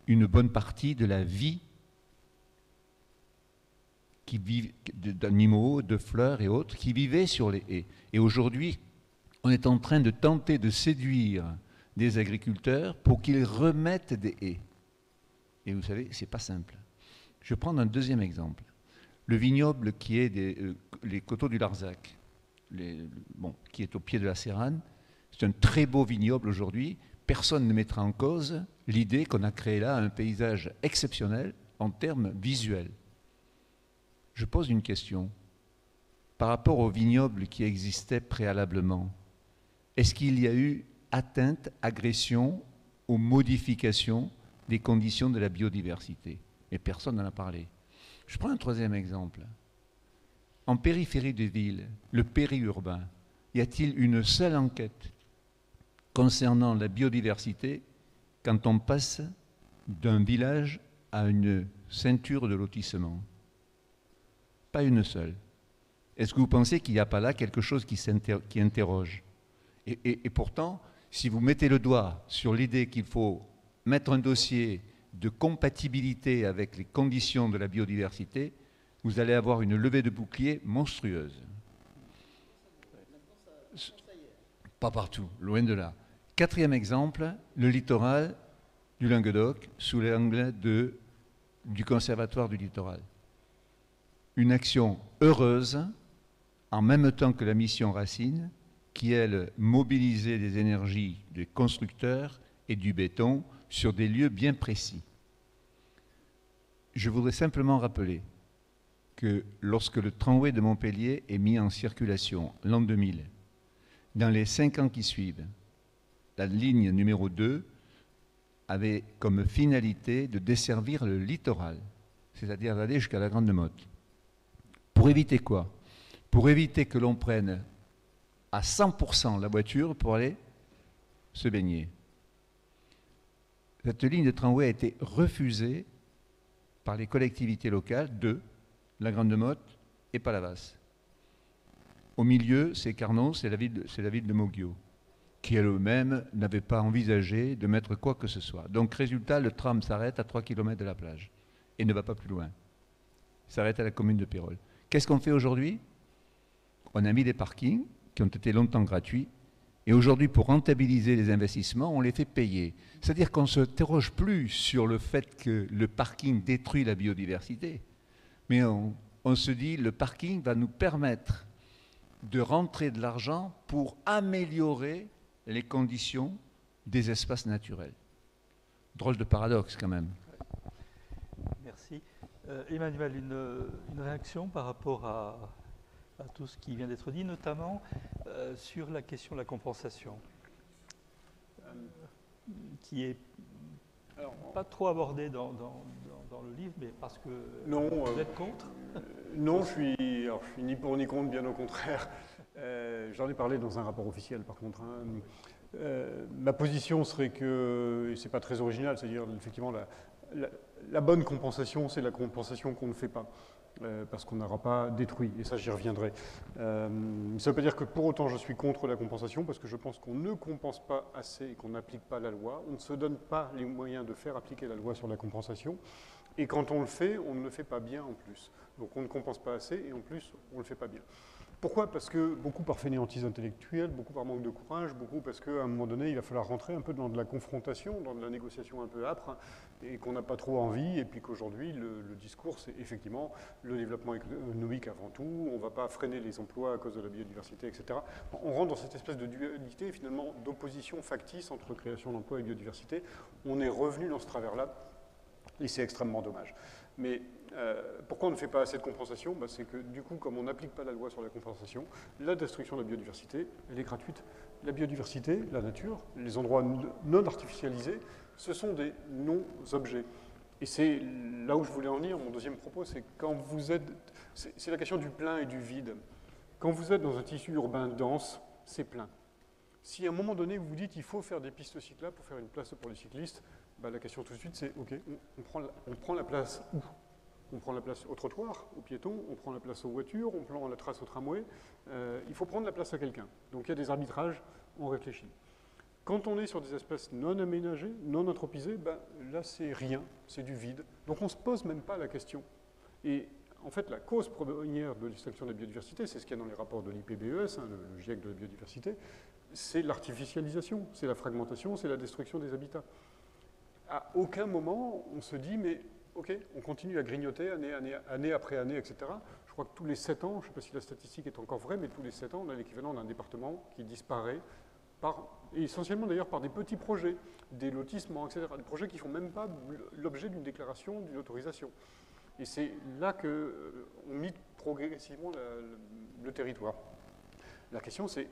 une bonne partie de la vie d'animaux, de fleurs et autres qui vivaient sur les haies. Et aujourd'hui, on est en train de tenter de séduire des agriculteurs pour qu'ils remettent des haies. Et vous savez, ce n'est pas simple. Je vais prendre un deuxième exemple. Le vignoble qui est les coteaux du Larzac, qui est au pied de la Séranne, c'est un très beau vignoble aujourd'hui. Personne ne mettra en cause l'idée qu'on a créé là un paysage exceptionnel en termes visuels. Je pose une question. Par rapport au vignoble qui existait préalablement, est-ce qu'il y a eu atteinte, agression ou modification des conditions de la biodiversité? Et personne n'en a parlé. Je prends un troisième exemple. En périphérie des villes, le périurbain, y a-t-il une seule enquête concernant la biodiversité quand on passe d'un village à une ceinture de lotissement? Pas une seule. Est-ce que vous pensez qu'il n'y a pas là quelque chose qui interroge? Et pourtant, si vous mettez le doigt sur l'idée qu'il faut mettre un dossier de compatibilité avec les conditions de la biodiversité, vous allez avoir une levée de bouclier monstrueuse. Pas partout, loin de là. Quatrième exemple, le littoral du Languedoc sous l'angle du Conservatoire du littoral. Une action heureuse, en même temps que la mission Racine, qui, elle, mobilisait des énergies des constructeurs et du béton sur des lieux bien précis. Je voudrais simplement rappeler que lorsque le tramway de Montpellier est mis en circulation l'an 2000, dans les 5 ans qui suivent, la ligne numéro 2 avait comme finalité de desservir le littoral, c'est-à-dire d'aller jusqu'à la Grande Motte. Pour éviter quoi? Pour éviter que l'on prenne à 100% la voiture pour aller se baigner. Cette ligne de tramway a été refusée par les collectivités locales de la Grande Motte et Palavas. Au milieu, c'est Carnon, c'est la ville de Moguio, qui elle-même n'avait pas envisagé de mettre quoi que ce soit. Donc, résultat, le tram s'arrête à 3 km de la plage et ne va pas plus loin. Il s'arrête à la commune de Pérol. Qu'est-ce qu'on fait aujourd'hui? On a mis des parkings qui ont été longtemps gratuits, et aujourd'hui, pour rentabiliser les investissements, on les fait payer. C'est-à-dire qu'on ne s'interroge plus sur le fait que le parking détruit la biodiversité, mais on se dit le parking va nous permettre de rentrer de l'argent pour améliorer les conditions des espaces naturels. Drôle de paradoxe quand même. Merci. Emmanuel, une réaction par rapport à tout ce qui vient d'être dit, notamment sur la question de la compensation, qui est pas trop abordée dans le livre, mais parce que vous êtes contre. Non, je suis ni pour ni contre, bien au contraire. J'en ai parlé dans un rapport officiel, par contre. Ma position serait que, et c'est pas très original, c'est-à-dire effectivement la bonne compensation, c'est la compensation qu'on ne fait pas. Parce qu'on n'aura pas détruit, et ça j'y reviendrai. Ça ne veut pas dire que pour autant je suis contre la compensation, parce que je pense qu'on ne compense pas assez et qu'on n'applique pas la loi, on ne se donne pas les moyens de faire appliquer la loi sur la compensation, et quand on le fait, on ne le fait pas bien en plus. Donc on ne compense pas assez, et en plus on ne le fait pas bien. Pourquoi? Parce que beaucoup par fainéantise intellectuelle, beaucoup par manque de courage, beaucoup parce qu'à un moment donné, il va falloir rentrer un peu dans de la confrontation, dans de la négociation un peu âpre, et qu'on n'a pas trop envie, et puis qu'aujourd'hui, le discours, c'est effectivement le développement économique avant tout, on ne va pas freiner les emplois à cause de la biodiversité, etc. On rentre dans cette espèce de dualité, finalement, d'opposition factice entre création d'emplois et biodiversité. On est revenu dans ce travers-là, et c'est extrêmement dommage. Mais pourquoi on ne fait pas assez de compensation? C'est que du coup, comme on n'applique pas la loi sur la compensation, la destruction de la biodiversité, elle est gratuite. La biodiversité, la nature, les endroits non artificialisés, ce sont des non-objets. Et c'est là où je voulais en venir, mon deuxième propos, c'est quand vous êtes... C'est la question du plein et du vide. Quand vous êtes dans un tissu urbain dense, c'est plein. Si à un moment donné, vous vous dites qu'il faut faire des pistes cyclables pour faire une place pour les cyclistes, la question tout de suite, c'est OK, on prend la place où? On prend la place au trottoir, aux piétons, on prend la place aux voitures, on prend la trace au tramway. Il faut prendre la place à quelqu'un. Donc il y a des arbitrages, on réfléchit. Quand on est sur des espaces non aménagés, non anthropisés, ben, là c'est rien, c'est du vide. Donc on ne se pose même pas la question. Et en fait, la cause première de l'extinction de la biodiversité, c'est ce qu'il y a dans les rapports de l'IPBES, le GIEC de la biodiversité, c'est l'artificialisation, c'est la fragmentation, c'est la destruction des habitats. À aucun moment on se dit, mais ok, on continue à grignoter année après année, etc. Je crois que tous les 7 ans, je ne sais pas si la statistique est encore vraie, mais tous les 7 ans, on a l'équivalent d'un département qui disparaît, et essentiellement d'ailleurs par des petits projets, des lotissements, etc. Des projets qui ne font même pas l'objet d'une déclaration, d'une autorisation. Et c'est là qu'on mite progressivement le territoire. La question c'est,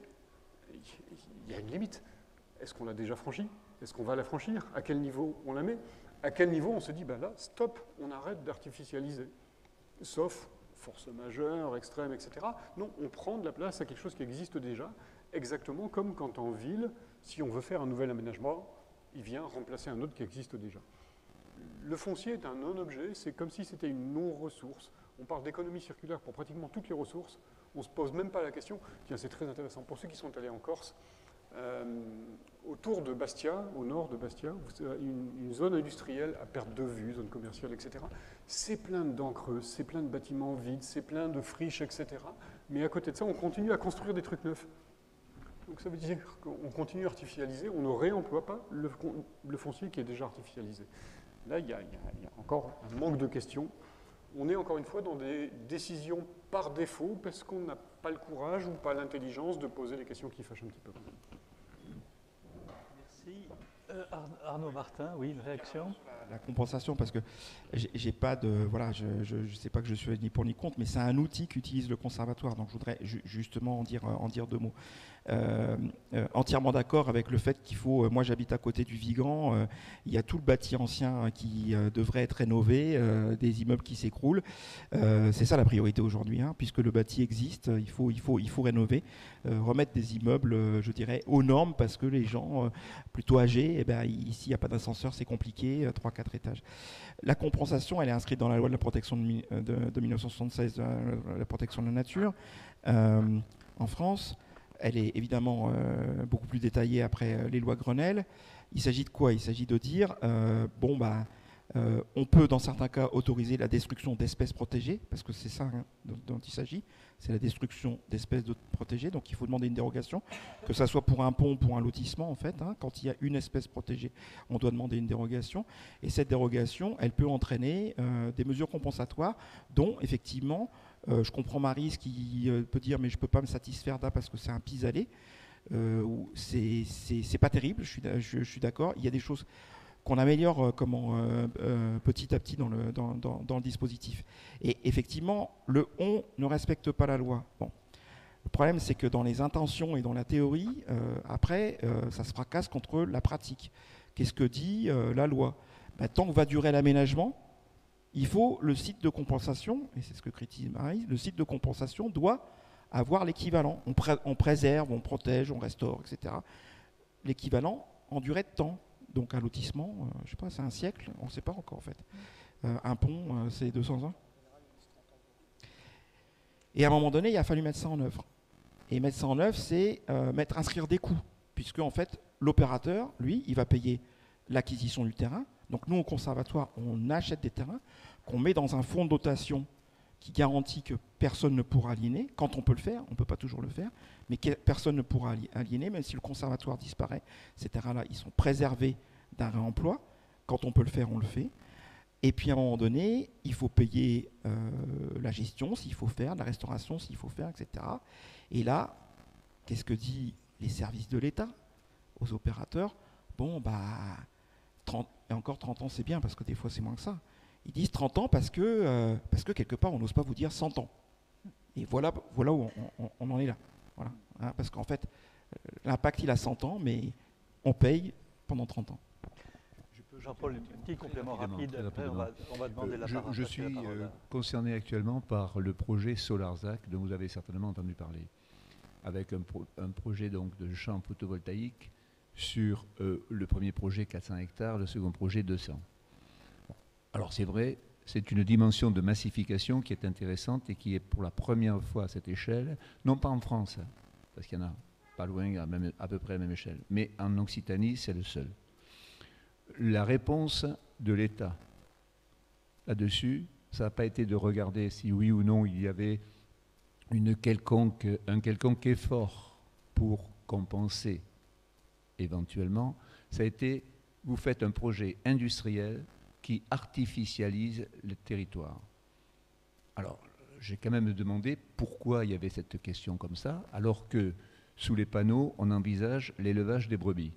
il y a une limite. Est-ce qu'on l'a déjà franchie? Est-ce qu'on va la franchir? À quel niveau on la met? À quel niveau on se dit, ben là, stop, on arrête d'artificialiser? Sauf force majeure, extrême, etc. Non, on prend de la place à quelque chose qui existe déjà, exactement comme quand en ville, si on veut faire un nouvel aménagement, il vient remplacer un autre qui existe déjà. Le foncier est un non-objet, c'est comme si c'était une non-ressource. On parle d'économie circulaire pour pratiquement toutes les ressources, on ne se pose même pas la question. Tiens, c'est très intéressant. Pour ceux qui sont allés en Corse, autour de Bastia, au nord de Bastia, une zone industrielle à perte de vue, zone commerciale, etc. C'est plein de dents creuses, c'est plein de bâtiments vides, c'est plein de friches, etc. Mais à côté de ça, on continue à construire des trucs neufs. Donc ça veut dire qu'on continue à artificialiser, on ne réemploie pas le foncier qui est déjà artificialisé. Là, il y a encore un manque de questions. On est encore une fois dans des décisions par défaut parce qu'on n'a pas le courage ou pas l'intelligence de poser les questions qui fâchent un petit peu. Merci. Arnaud Martin, oui, une réaction? La compensation, parce que j'ai pas de, voilà, je sais pas que je suis ni pour ni contre, mais c'est un outil qu'utilise le conservatoire. Donc je voudrais justement en dire 2 mots. Entièrement d'accord avec le fait qu'il faut. Moi, j'habite à côté du Vigan. Il y a tout le bâti ancien qui devrait être rénové, des immeubles qui s'écroulent. C'est ça la priorité aujourd'hui, hein, puisque le bâti existe. Il faut rénover, remettre des immeubles, je dirais, aux normes, parce que les gens plutôt âgés, eh ben, ici, il n'y a pas d'ascenseur, c'est compliqué. 3-4 étages. La compensation, elle est inscrite dans la loi de la protection de 1976, la protection de la nature. En France, elle est évidemment beaucoup plus détaillée après les lois Grenelle. Il s'agit de quoi? Il s'agit de dire, on peut dans certains cas autoriser la destruction d'espèces protégées, parce que c'est ça, hein, dont il s'agit, c'est la destruction d'espèces protégées, donc il faut demander une dérogation, que ça soit pour un pont ou pour un lotissement en fait, hein, quand il y a une espèce protégée, on doit demander une dérogation, et cette dérogation, elle peut entraîner des mesures compensatoires, dont effectivement, je comprends Maryse qui peut dire mais je ne peux pas me satisfaire là parce que c'est un pis-aller, c'est pas terrible, je suis d'accord, il y a des choses qu'on améliore petit à petit dans le dispositif. Et effectivement, le « on » ne respecte pas la loi. Bon. Le problème, c'est que dans les intentions et dans la théorie, après, ça se fracasse contre la pratique. Qu'est-ce que dit la loi? Tant que va durer l'aménagement, il faut le site de compensation, et c'est ce que critique Marie, le site de compensation doit avoir l'équivalent. On préserve, on protège, on restaure, etc. L'équivalent en durée de temps. Donc un lotissement, je ne sais pas, c'est un siècle, on ne sait pas encore en fait. Un pont, c'est 200 ans. Et à un moment donné, il a fallu mettre ça en œuvre. Et mettre ça en œuvre, c'est inscrire des coûts, puisque en fait, l'opérateur, lui, il va payer l'acquisition du terrain. Donc nous, au conservatoire, on achète des terrains qu'on met dans un fonds de dotation qui garantit que personne ne pourra aliéner. Quand on peut le faire, on ne peut pas toujours le faire, mais personne ne pourra aliéner, même si le conservatoire disparaît. Ces terrains-là, ils sont préservés d'un réemploi. Quand on peut le faire, on le fait. Et puis à un moment donné, il faut payer la gestion, s'il faut faire, la restauration, s'il faut faire, etc. Et là, qu'est-ce que disent les services de l'État aux opérateurs? Bon, et encore 30 ans, c'est bien, parce que des fois, c'est moins que ça. Ils disent 30 ans parce que quelque part, on n'ose pas vous dire 100 ans. Et voilà où on en est là. Voilà. Hein, parce qu'en fait, l'impact, il a 100 ans, mais on paye pendant 30 ans. Jean-Paul, un petit complément rapide, après on va demander la parole. Je suis concerné actuellement par le projet SolarZac, dont vous avez certainement entendu parler, avec un projet donc, de champ photovoltaïque sur le premier projet 400 hectares, le second projet 200. Alors c'est vrai, c'est une dimension de massification qui est intéressante et qui est pour la première fois à cette échelle, non pas en France, parce qu'il y en a pas loin, à peu près à la même échelle. Mais en Occitanie, c'est le seul. La réponse de l'État là-dessus, ça n'a pas été de regarder si oui ou non il y avait un quelconque effort pour compenser éventuellement. Ça a été, vous faites un projet industriel qui artificialise le territoire. Alors, j'ai quand même demandé pourquoi il y avait cette question comme ça, alors que sous les panneaux, on envisage l'élevage des brebis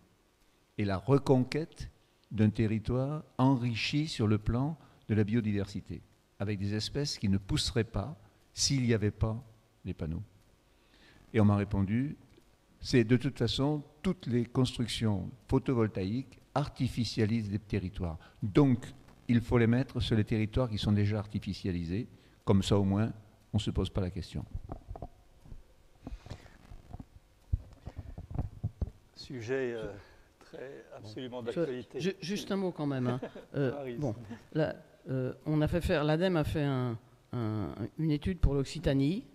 et la reconquête d'un territoire enrichi sur le plan de la biodiversité, avec des espèces qui ne pousseraient pas s'il n'y avait pas les panneaux. Et on m'a répondu, c'est de toute façon, toutes les constructions photovoltaïques artificialisent les territoires. Donc, il faut les mettre sur les territoires qui sont déjà artificialisés, comme ça au moins, on ne se pose pas la question. Sujet absolument d'actualité. Juste un mot quand même. Hein. Bon, là, on a fait faire, l'ADEME a fait une étude pour l'Occitanie.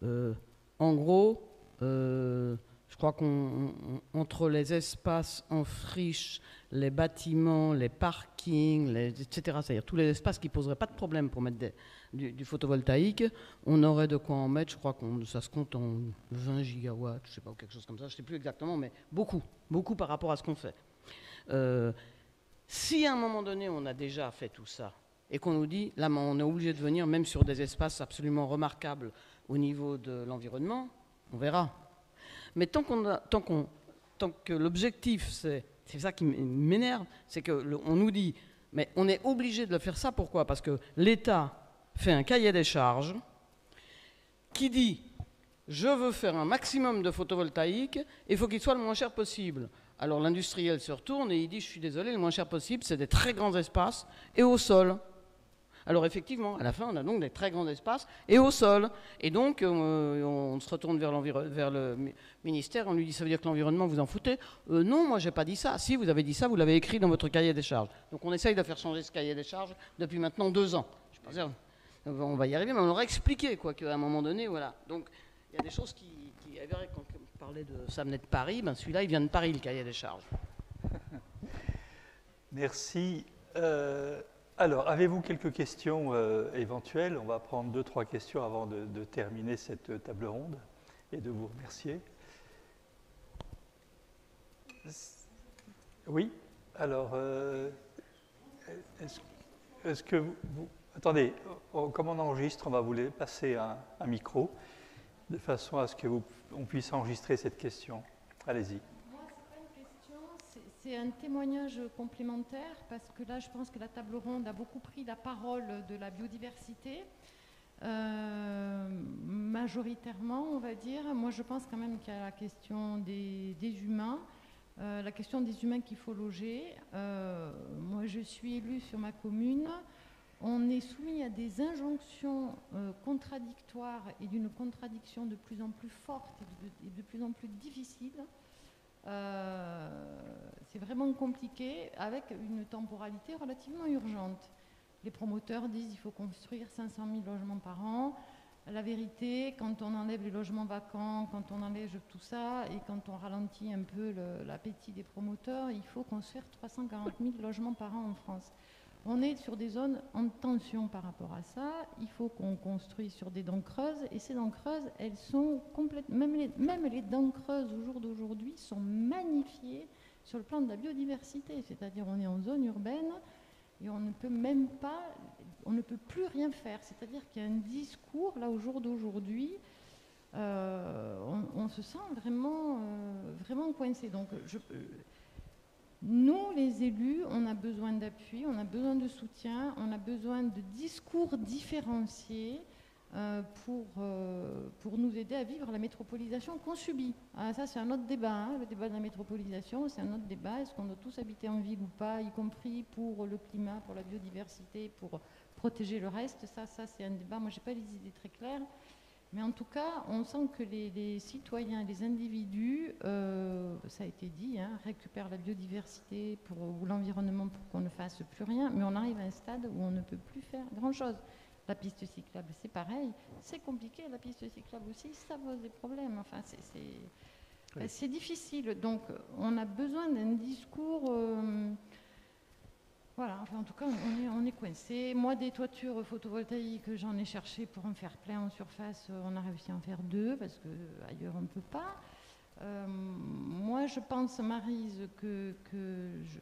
En gros, je crois qu'entre les espaces en friche, les bâtiments, les parkings, etc., c'est-à-dire tous les espaces qui ne poseraient pas de problème pour mettre du photovoltaïque, on aurait de quoi en mettre, je crois que ça se compte en 20 gigawatts, je ne sais pas, ou quelque chose comme ça, je ne sais plus exactement, mais beaucoup par rapport à ce qu'on fait. Si à un moment donné, on a déjà fait tout ça, et qu'on nous dit, là, on est obligé de venir même sur des espaces absolument remarquables au niveau de l'environnement, on verra. Mais tant que l'objectif, c'est ça qui m'énerve, c'est qu'on nous dit, mais on est obligé de le faire ça, pourquoi? Parce que l'État fait un cahier des charges qui dit, je veux faire un maximum de photovoltaïque, et il faut qu'il soit le moins cher possible. Alors l'industriel se retourne et il dit, je suis désolé, le moins cher possible, c'est des très grands espaces et au sol. Alors effectivement, à la fin, on a donc des très grands espaces et au sol. Et donc, on se retourne vers le ministère, on lui dit, ça veut dire que l'environnement, vous en foutez? Non, moi, j'ai pas dit ça. Si, vous avez dit ça, vous l'avez écrit dans votre cahier des charges. Donc on essaye de faire changer ce cahier des charges depuis maintenant 2 ans. Je sais pas dire, on va y arriver, mais on leur a expliqué, quoi, qu'à un moment donné, voilà. Donc, il y a des choses qui quand on parlait de ça venait de Paris, ben celui-là, il vient de Paris, le cahier des charges. Merci. Alors, avez-vous quelques questions éventuelles? On va prendre 2-3 questions avant de terminer cette table ronde et de vous remercier. Oui. Alors, est-ce que vous... Attendez, comme on enregistre, on va vous passer un micro de façon à ce qu'on puisse enregistrer cette question. Allez-y. Moi, ce n'est pas une question, c'est un témoignage complémentaire, parce que là, je pense que la table ronde a beaucoup pris la parole de la biodiversité, majoritairement, on va dire. Moi, je pense quand même qu'il y a la question des humains, la question des humains qu'il faut loger. Moi, je suis élue sur ma commune. On est soumis à des injonctions contradictoires et d'une contradiction de plus en plus forte et de plus en plus difficile. C'est vraiment compliqué avec une temporalité relativement urgente. Les promoteurs disent qu'il faut construire 500 000 logements par an. La vérité, quand on enlève les logements vacants, quand on enlève tout ça et quand on ralentit un peu l'appétit des promoteurs, il faut construire 340 000 logements par an en France. On est sur des zones en tension par rapport à ça. Il faut qu'on construise sur des dents creuses. Et ces dents creuses, elles sont complètement... Même les dents creuses au jour d'aujourd'hui sont magnifiées sur le plan de la biodiversité. C'est-à-dire on est en zone urbaine et on ne peut même pas... On ne peut plus rien faire. C'est-à-dire qu'il y a un discours, là, au jour d'aujourd'hui, on se sent vraiment, vraiment coincé. Donc, nous, les élus, on a besoin d'appui, on a besoin de soutien, on a besoin de discours différenciés pour nous aider à vivre la métropolisation qu'on subit. Ah, ça, c'est un autre débat, hein, le débat de la métropolisation, c'est un autre débat. Est-ce qu'on doit tous habiter en ville ou pas, y compris pour le climat, pour la biodiversité, pour protéger le reste? Ça c'est un débat. Moi, je n'ai pas les idées très claires. Mais en tout cas, on sent que les citoyens, les individus, ça a été dit, hein, récupèrent la biodiversité ou l'environnement pour qu'on ne fasse plus rien, mais on arrive à un stade où on ne peut plus faire grand-chose. La piste cyclable, c'est pareil, c'est compliqué, la piste cyclable aussi, ça pose des problèmes. Enfin, Oui. C'est difficile, donc on a besoin d'un discours. Voilà, enfin, en tout cas, on est coincé. Moi, des toitures photovoltaïques, j'en ai cherché pour en faire plein en surface. On a réussi à en faire 2 parce qu'ailleurs on ne peut pas. Moi, je pense, Maryse, que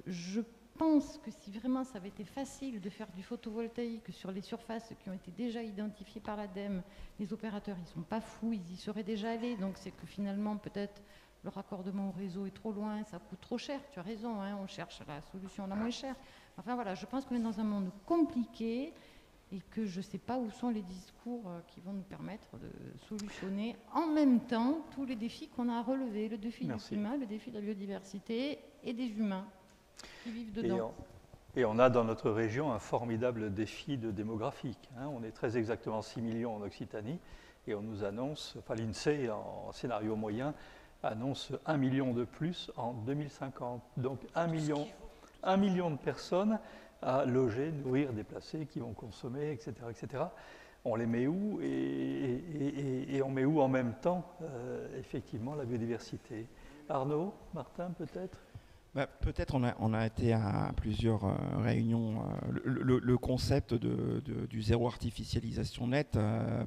je pense que si vraiment ça avait été facile de faire du photovoltaïque sur les surfaces qui ont été déjà identifiées par l'ADEME, les opérateurs, ils ne sont pas fous, ils y seraient déjà allés. Donc c'est que finalement, peut-être, le raccordement au réseau est trop loin, ça coûte trop cher. Tu as raison, hein, on cherche la solution la moins chère. Enfin voilà, je pense qu'on est dans un monde compliqué et que je ne sais pas où sont les discours qui vont nous permettre de solutionner en même temps tous les défis qu'on a à relever. Le défi du climat, le défi de la biodiversité et des humains qui vivent dedans. Et on a dans notre région un formidable défi de démographique. Hein. On est très exactement 6 millions en Occitanie et on nous annonce, enfin l'INSEE en scénario moyen annonce 1 million de plus en 2050. Donc 1 million de personnes à loger, nourrir, déplacer, qui vont consommer, etc. etc. On les met où et on met où en même temps, effectivement, la biodiversité. Arnaud, Martin, peut-être ? Peut-être on a été à plusieurs réunions. Le concept du zéro artificialisation nette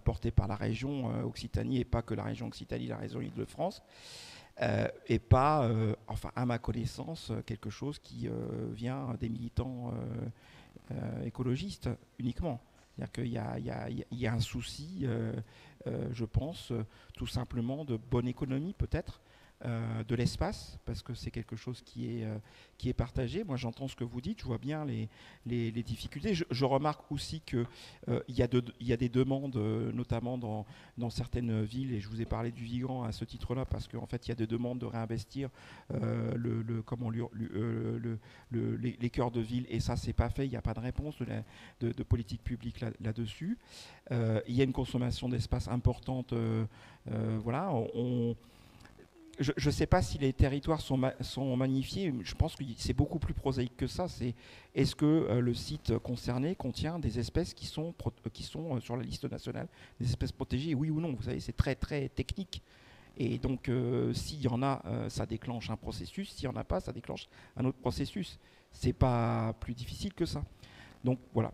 porté par la région Occitanie, et pas que la région Occitanie, la région Île-de-France, et pas, enfin à ma connaissance, quelque chose qui vient des militants écologistes uniquement. C'est-à-dire qu'il y a un souci, je pense, tout simplement de bonne économie peut-être, de l'espace, parce que c'est quelque chose qui est partagé. Moi, j'entends ce que vous dites, je vois bien les difficultés. Je remarque aussi qu'il y a des demandes, notamment dans certaines villes, et je vous ai parlé du Vigan à ce titre-là, parce qu'en fait, il y a des demandes de réinvestir les cœurs de ville, et ça, c'est pas fait, il n'y a pas de réponse de politique publique là-dessus. Il y a une consommation d'espace importante. Voilà, je ne sais pas si les territoires sont magnifiés. Je pense que c'est beaucoup plus prosaïque que ça. Est-ce que le site concerné contient des espèces qui sont sur la liste nationale, des espèces protégées, oui ou non? Vous savez, c'est très très technique. Et donc, s'il y en a, ça déclenche un processus. S'il n'y en a pas, ça déclenche un autre processus. C'est pas plus difficile que ça. Donc voilà.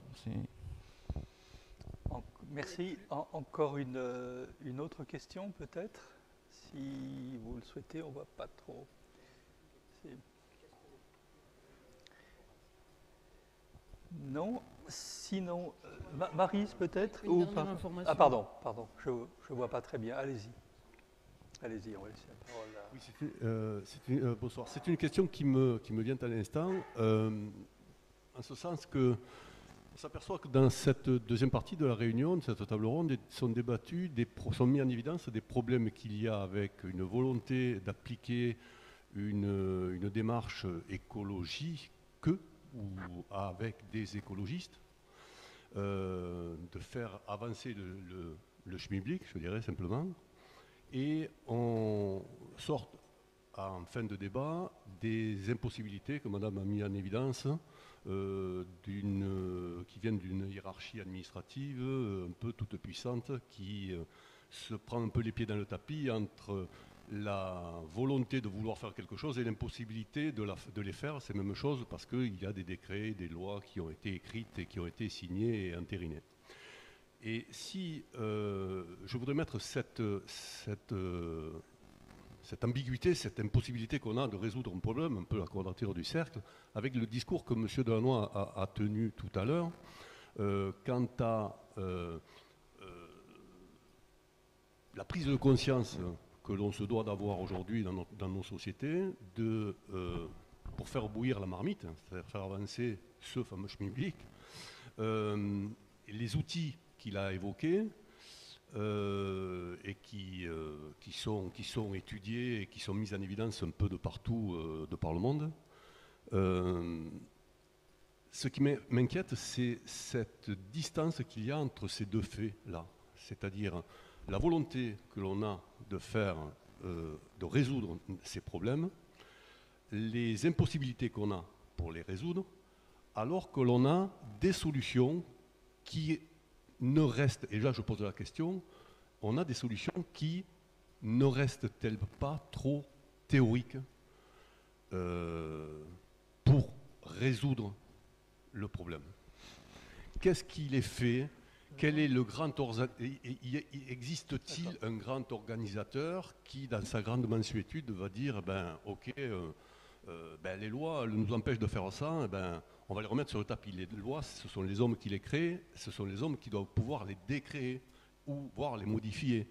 Merci. Encore une autre question, peut-être? Si vous le souhaitez, on ne voit pas trop. Non. Sinon, Maryse peut-être ou pas? Ah pardon, je ne vois pas très bien. Allez-y, on va laisser la parole à... Oui, bonsoir. C'est une question qui me vient à l'instant, en ce sens que on s'aperçoit que dans cette deuxième partie de la réunion, de cette table ronde, sont débattus, sont mis en évidence des problèmes qu'il y a avec une volonté d'appliquer une démarche écologique ou avec des écologistes, de faire avancer le schmilblick, je dirais simplement, et on sort en fin de débat des impossibilités que Madame a mis en évidence, qui viennent d'une hiérarchie administrative un peu toute puissante, qui se prend un peu les pieds dans le tapis entre la volonté de vouloir faire quelque chose et l'impossibilité de les faire, ces mêmes choses, parce qu'il y a des décrets, des lois qui ont été écrites et qui ont été signées et entérinées. Et si je voudrais mettre cette ambiguïté, cette impossibilité qu'on a de résoudre un problème, un peu la quadrature du cercle, avec le discours que M. Delannoy a tenu tout à l'heure, quant à la prise de conscience que l'on se doit d'avoir aujourd'hui dans nos sociétés, pour faire bouillir la marmite, c'est-à-dire faire avancer ce fameux schmilblick, les outils qu'il a évoqués, et qui sont étudiés et qui sont mis en évidence un peu de partout, de par le monde. Ce qui m'inquiète, c'est cette distance qu'il y a entre ces deux faits-là, c'est-à-dire la volonté que l'on a de résoudre ces problèmes, les impossibilités qu'on a pour les résoudre, alors que l'on a des solutions qui ne restent, et là je pose la question, on a des solutions qui ne restent-elles pas trop théorique pour résoudre le problème. Qu'est-ce qu'il est fait? Quel est le grand existe-t-il un grand organisateur qui, dans sa grande mansuétude, va dire ok, les lois nous empêchent de faire ça, on va les remettre sur le tapis. Les lois, ce sont les hommes qui les créent, ce sont les hommes qui doivent pouvoir les décréer ou voire les modifier.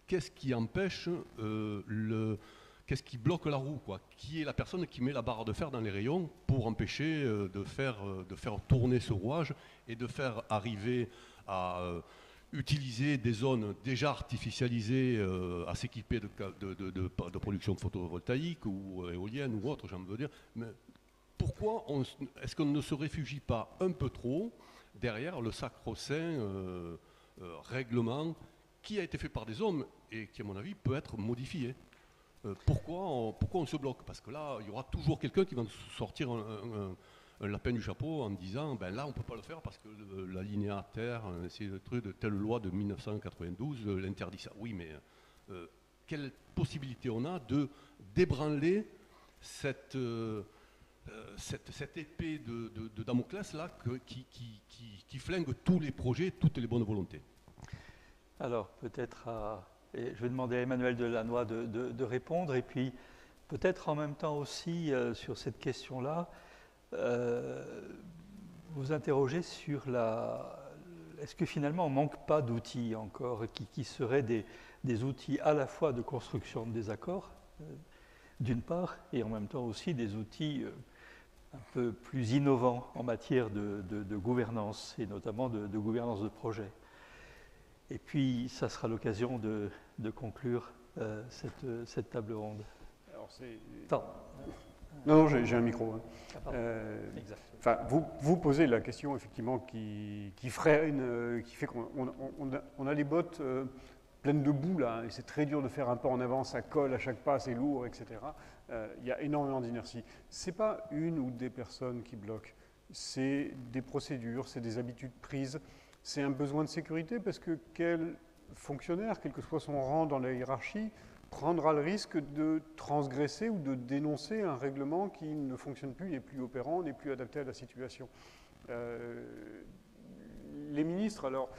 Qu'est-ce qui empêche qu'est-ce qui bloque la roue, quoi? Qui est la personne qui met la barre de fer dans les rayons pour empêcher de faire tourner ce rouage et de faire arriver à utiliser des zones déjà artificialisées à s'équiper de production de photovoltaïque ou éolienne ou autre, j'en veux dire. Mais pourquoi est-ce qu'on ne se réfugie pas un peu trop derrière le sacro-saint règlement qui a été fait par des hommes et qui, à mon avis, peut être modifié? Pourquoi on se bloque? Parce que là, il y aura toujours quelqu'un qui va sortir un lapin du chapeau en disant là, on ne peut pas le faire parce que l'alinéa terre, c'est le truc de telle loi de 1992, l'interdit ça. Oui, mais quelle possibilité on a de débranler cette épée de Damoclès là qui flingue tous les projets, toutes les bonnes volontés? Alors, peut-être et je vais demander à Emmanuel Delannoy de répondre, et puis peut-être en même temps aussi sur cette question-là, vous interroger sur est-ce que finalement on ne manque pas d'outils encore, qui seraient des outils à la fois de construction de désaccords, d'une part, et en même temps aussi des outils un peu plus innovants en matière de gouvernance, et notamment de gouvernance de projet. Et puis, ça sera l'occasion de conclure cette table ronde. Alors, Attends. Non, j'ai un micro. Ah, enfin, vous posez la question, effectivement, qui freine, qui fait qu'on a les bottes pleines de boue, là, et c'est très dur de faire un pas en avant, ça colle à chaque pas, c'est lourd, etc. Il y a énormément d'inertie. Ce n'est pas une ou des personnes qui bloquent, c'est des procédures, c'est des habitudes prises. C'est un besoin de sécurité parce que quel fonctionnaire, quel que soit son rang dans la hiérarchie, prendra le risque de transgresser ou de dénoncer un règlement qui ne fonctionne plus, n'est plus opérant, n'est plus adapté à la situation. Les ministres, alors,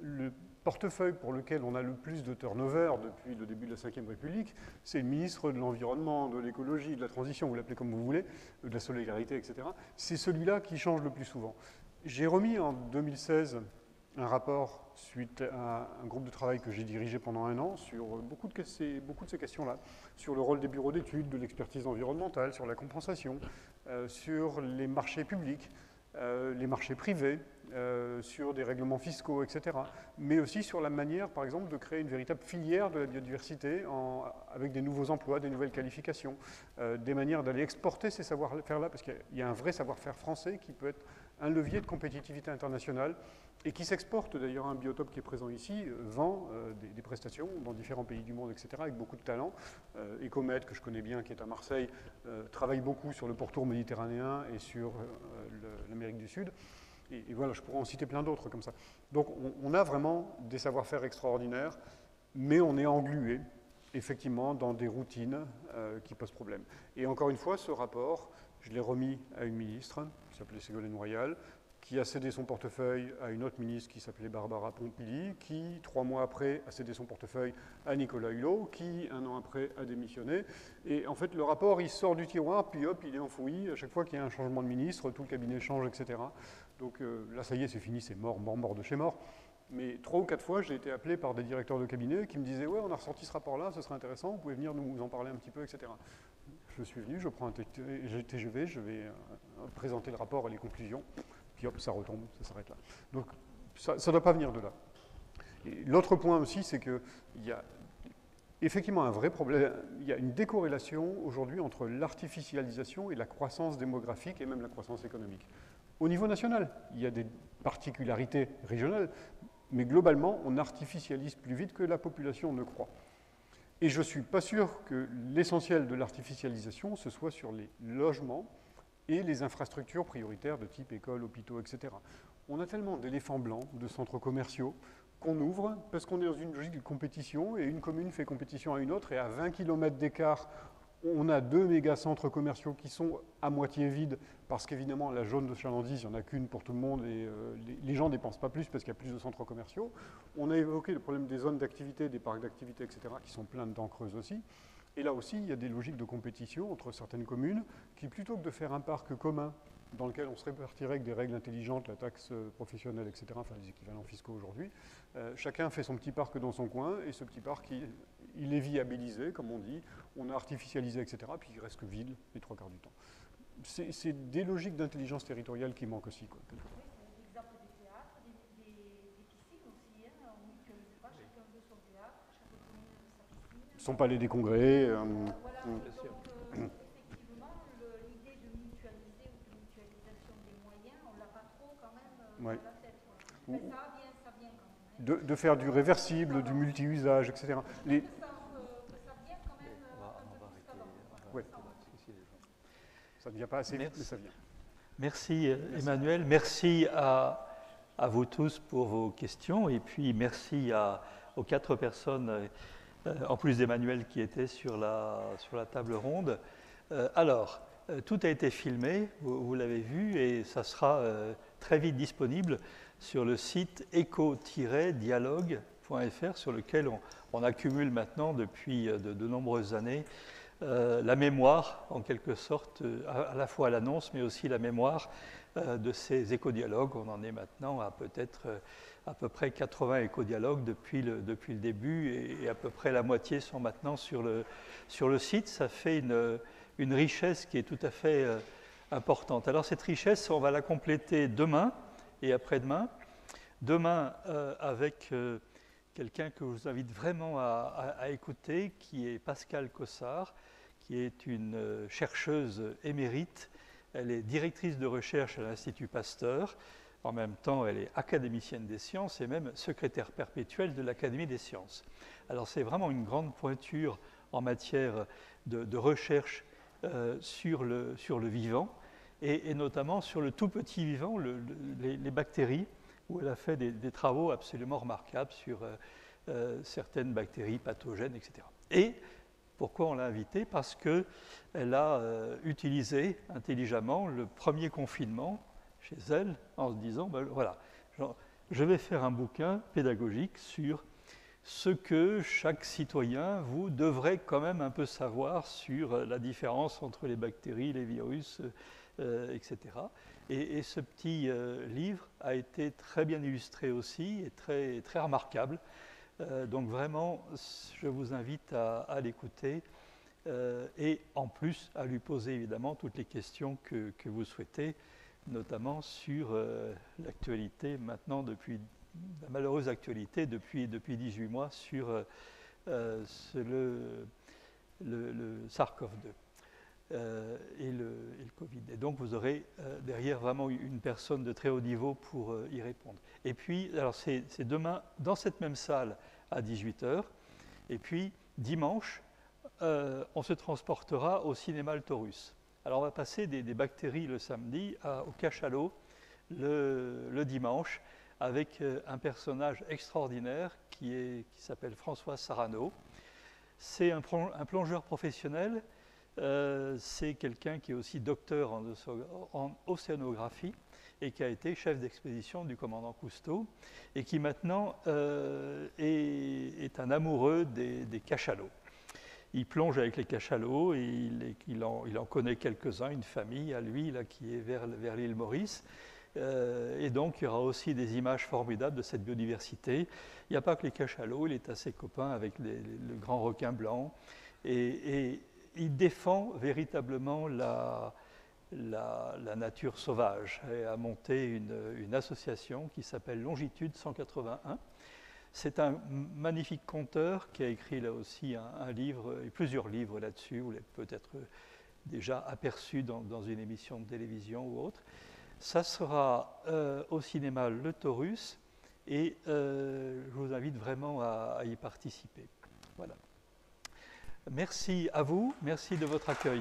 le portefeuille pour lequel on a le plus de turnover depuis le début de la Ve République, c'est le ministre de l'Environnement, de l'écologie, de la transition, vous l'appelez comme vous voulez, de la solidarité, etc. C'est celui-là qui change le plus souvent. J'ai remis en 2016 un rapport suite à un groupe de travail que j'ai dirigé pendant un an sur beaucoup de ces questions-là, sur le rôle des bureaux d'études, de l'expertise environnementale, sur la compensation, sur les marchés publics, les marchés privés, sur des règlements fiscaux, etc. Mais aussi sur la manière, par exemple, de créer une véritable filière de la biodiversité avec des nouveaux emplois, des nouvelles qualifications, des manières d'aller exporter ces savoir-faire-là, parce qu'il y a un vrai savoir-faire français qui peut être un levier de compétitivité internationale et qui s'exporte. D'ailleurs, un biotope qui est présent ici vend des prestations dans différents pays du monde, etc., avec beaucoup de talent. Ecomed, que je connais bien, qui est à Marseille, travaille beaucoup sur le pourtour méditerranéen et sur l'Amérique du Sud. Et voilà, je pourrais en citer plein d'autres comme ça. Donc on a vraiment des savoir-faire extraordinaires, mais on est englué, effectivement, dans des routines qui posent problème. Et encore une fois, ce rapport, je l'ai remis à une ministre, qui s'appelait Ségolène Royal, qui a cédé son portefeuille à une autre ministre qui s'appelait Barbara Pompili, qui, 3 mois après, a cédé son portefeuille à Nicolas Hulot, qui, 1 an après, a démissionné. Et en fait, le rapport, il sort du tiroir, puis hop, il est enfoui. À chaque fois qu'il y a un changement de ministre, tout le cabinet change, etc. Donc là, ça y est, c'est fini, c'est mort, mort de chez mort. Mais 3 ou 4 fois, j'ai été appelé par des directeurs de cabinet qui me disaient « Ouais, on a ressorti ce rapport-là, ce serait intéressant, vous pouvez venir nous en parler un petit peu, etc. » Je suis venu, je prends un TGV, je vais présenter le rapport et les conclusions, puis hop, ça retombe, ça s'arrête là. Donc ça ne doit pas venir de là. L'autre point aussi, c'est qu'il y a effectivement un vrai problème, il y a une décorrélation aujourd'hui entre l'artificialisation et la croissance démographique et même la croissance économique. Au niveau national, il y a des particularités régionales, mais globalement, on artificialise plus vite que la population ne croit. Et je ne suis pas sûr que l'essentiel de l'artificialisation, ce soit sur les logements et les infrastructures prioritaires de type école, hôpitaux, etc. On a tellement d'éléphants blancs, de centres commerciaux, qu'on ouvre, parce qu'on est dans une logique de compétition, et une commune fait compétition à une autre, et à 20 km d'écart, on a 2 méga-centres commerciaux qui sont à moitié vides, parce qu'évidemment, la zone de chalandise, il n'y en a qu'une pour tout le monde, et les gens ne dépensent pas plus parce qu'il y a plus de centres commerciaux. On a évoqué le problème des zones d'activité, des parcs d'activité, etc., qui sont pleins de dents creuses aussi. Et là aussi, il y a des logiques de compétition entre certaines communes qui, plutôt que de faire un parc commun dans lequel on se répartirait avec des règles intelligentes, la taxe professionnelle, etc., enfin les équivalents fiscaux aujourd'hui, chacun fait son petit parc dans son coin, et ce petit parc, il est viabilisé, comme on dit, on a artificialisé, etc., puis il reste que vide les 3 quarts du temps. C'est des logiques d'intelligence territoriale qui manquent aussi, quoi. Oui, c'est l'exemple des théâtres, des piscines aussi, hein, on dit que pas chacun veut son théâtre, chaque commune sa piscine. Son palais des congrès. Voilà, donc effectivement, l'idée de mutualiser ou de mutualisation des moyens, on ne l'a pas trop quand même dans la tête. Mais ça vient quand même. De faire du réversible, du multi-usage, etc. Ça vient quand même un peu plus qu'avant. Ouais. Ça ne vient pas assez vite, mais ça vient. Merci Emmanuel, merci à vous tous pour vos questions, et puis merci aux 4 personnes, en plus d'Emmanuel, qui étaient sur la table ronde. Alors, tout a été filmé, vous l'avez vu, et ça sera très vite disponible sur le site eco-dialogue.fr, sur lequel on accumule maintenant depuis de nombreuses années la mémoire, en quelque sorte, à la fois l'annonce, mais aussi la mémoire de ces éco-dialogues. On en est maintenant à peut-être à peu près 80 éco-dialogues depuis le début, et à peu près la moitié sont maintenant sur le site. Ça fait une richesse qui est tout à fait importante. Alors cette richesse, on va la compléter demain et après-demain. Demain avec quelqu'un que je vous invite vraiment à écouter, qui est Pascale Cossard, qui est une chercheuse émérite. Elle est directrice de recherche à l'Institut Pasteur. En même temps, elle est académicienne des sciences et même secrétaire perpétuelle de l'Académie des sciences. Alors c'est vraiment une grande pointure en matière de recherche sur le vivant, et notamment sur le tout petit vivant, les bactéries, où elle a fait des travaux absolument remarquables sur certaines bactéries pathogènes, etc. Et pourquoi on l'a invitée? Parce qu'elle a utilisé intelligemment le premier confinement chez elle, en se disant, ben, voilà, je vais faire un bouquin pédagogique sur ce que chaque citoyen, vous, devrez quand même un peu savoir sur la différence entre les bactéries, les virus, etc. Et ce petit livre a été très bien illustré aussi, et très, très remarquable. Donc vraiment, je vous invite à l'écouter, et en plus à lui poser évidemment toutes les questions que vous souhaitez, notamment sur l'actualité maintenant, depuis la malheureuse actualité depuis 18 mois sur le SARS-CoV-2 et le Covid. Et donc vous aurez derrière vraiment une personne de très haut niveau pour y répondre. Et puis, alors c'est demain dans cette même salle à 18h, et puis dimanche, on se transportera au cinéma Le Taurus. Alors on va passer des bactéries le samedi au cachalot le dimanche, avec un personnage extraordinaire qui s'appelle François Sarano. C'est un plongeur professionnel, c'est quelqu'un qui est aussi docteur en océanographie et qui a été chef d'expédition du commandant Cousteau, et qui maintenant est un amoureux des cachalots. Il plonge avec les cachalots, et il en connaît quelques-uns, une famille à lui là, qui est vers l'île Maurice. Et donc il y aura aussi des images formidables de cette biodiversité. Il n'y a pas que les cachalots, il est assez copain avec le grand requin blanc, et il défend véritablement la nature sauvage, et a monté une association qui s'appelle Longitude 181. C'est un magnifique conteur qui a écrit là aussi un livre, et plusieurs livres là-dessus, vous l'avez peut-être déjà aperçu dans une émission de télévision ou autre. Ça sera au cinéma Le Taurus, et je vous invite vraiment à y participer. Voilà. Merci à vous, merci de votre accueil.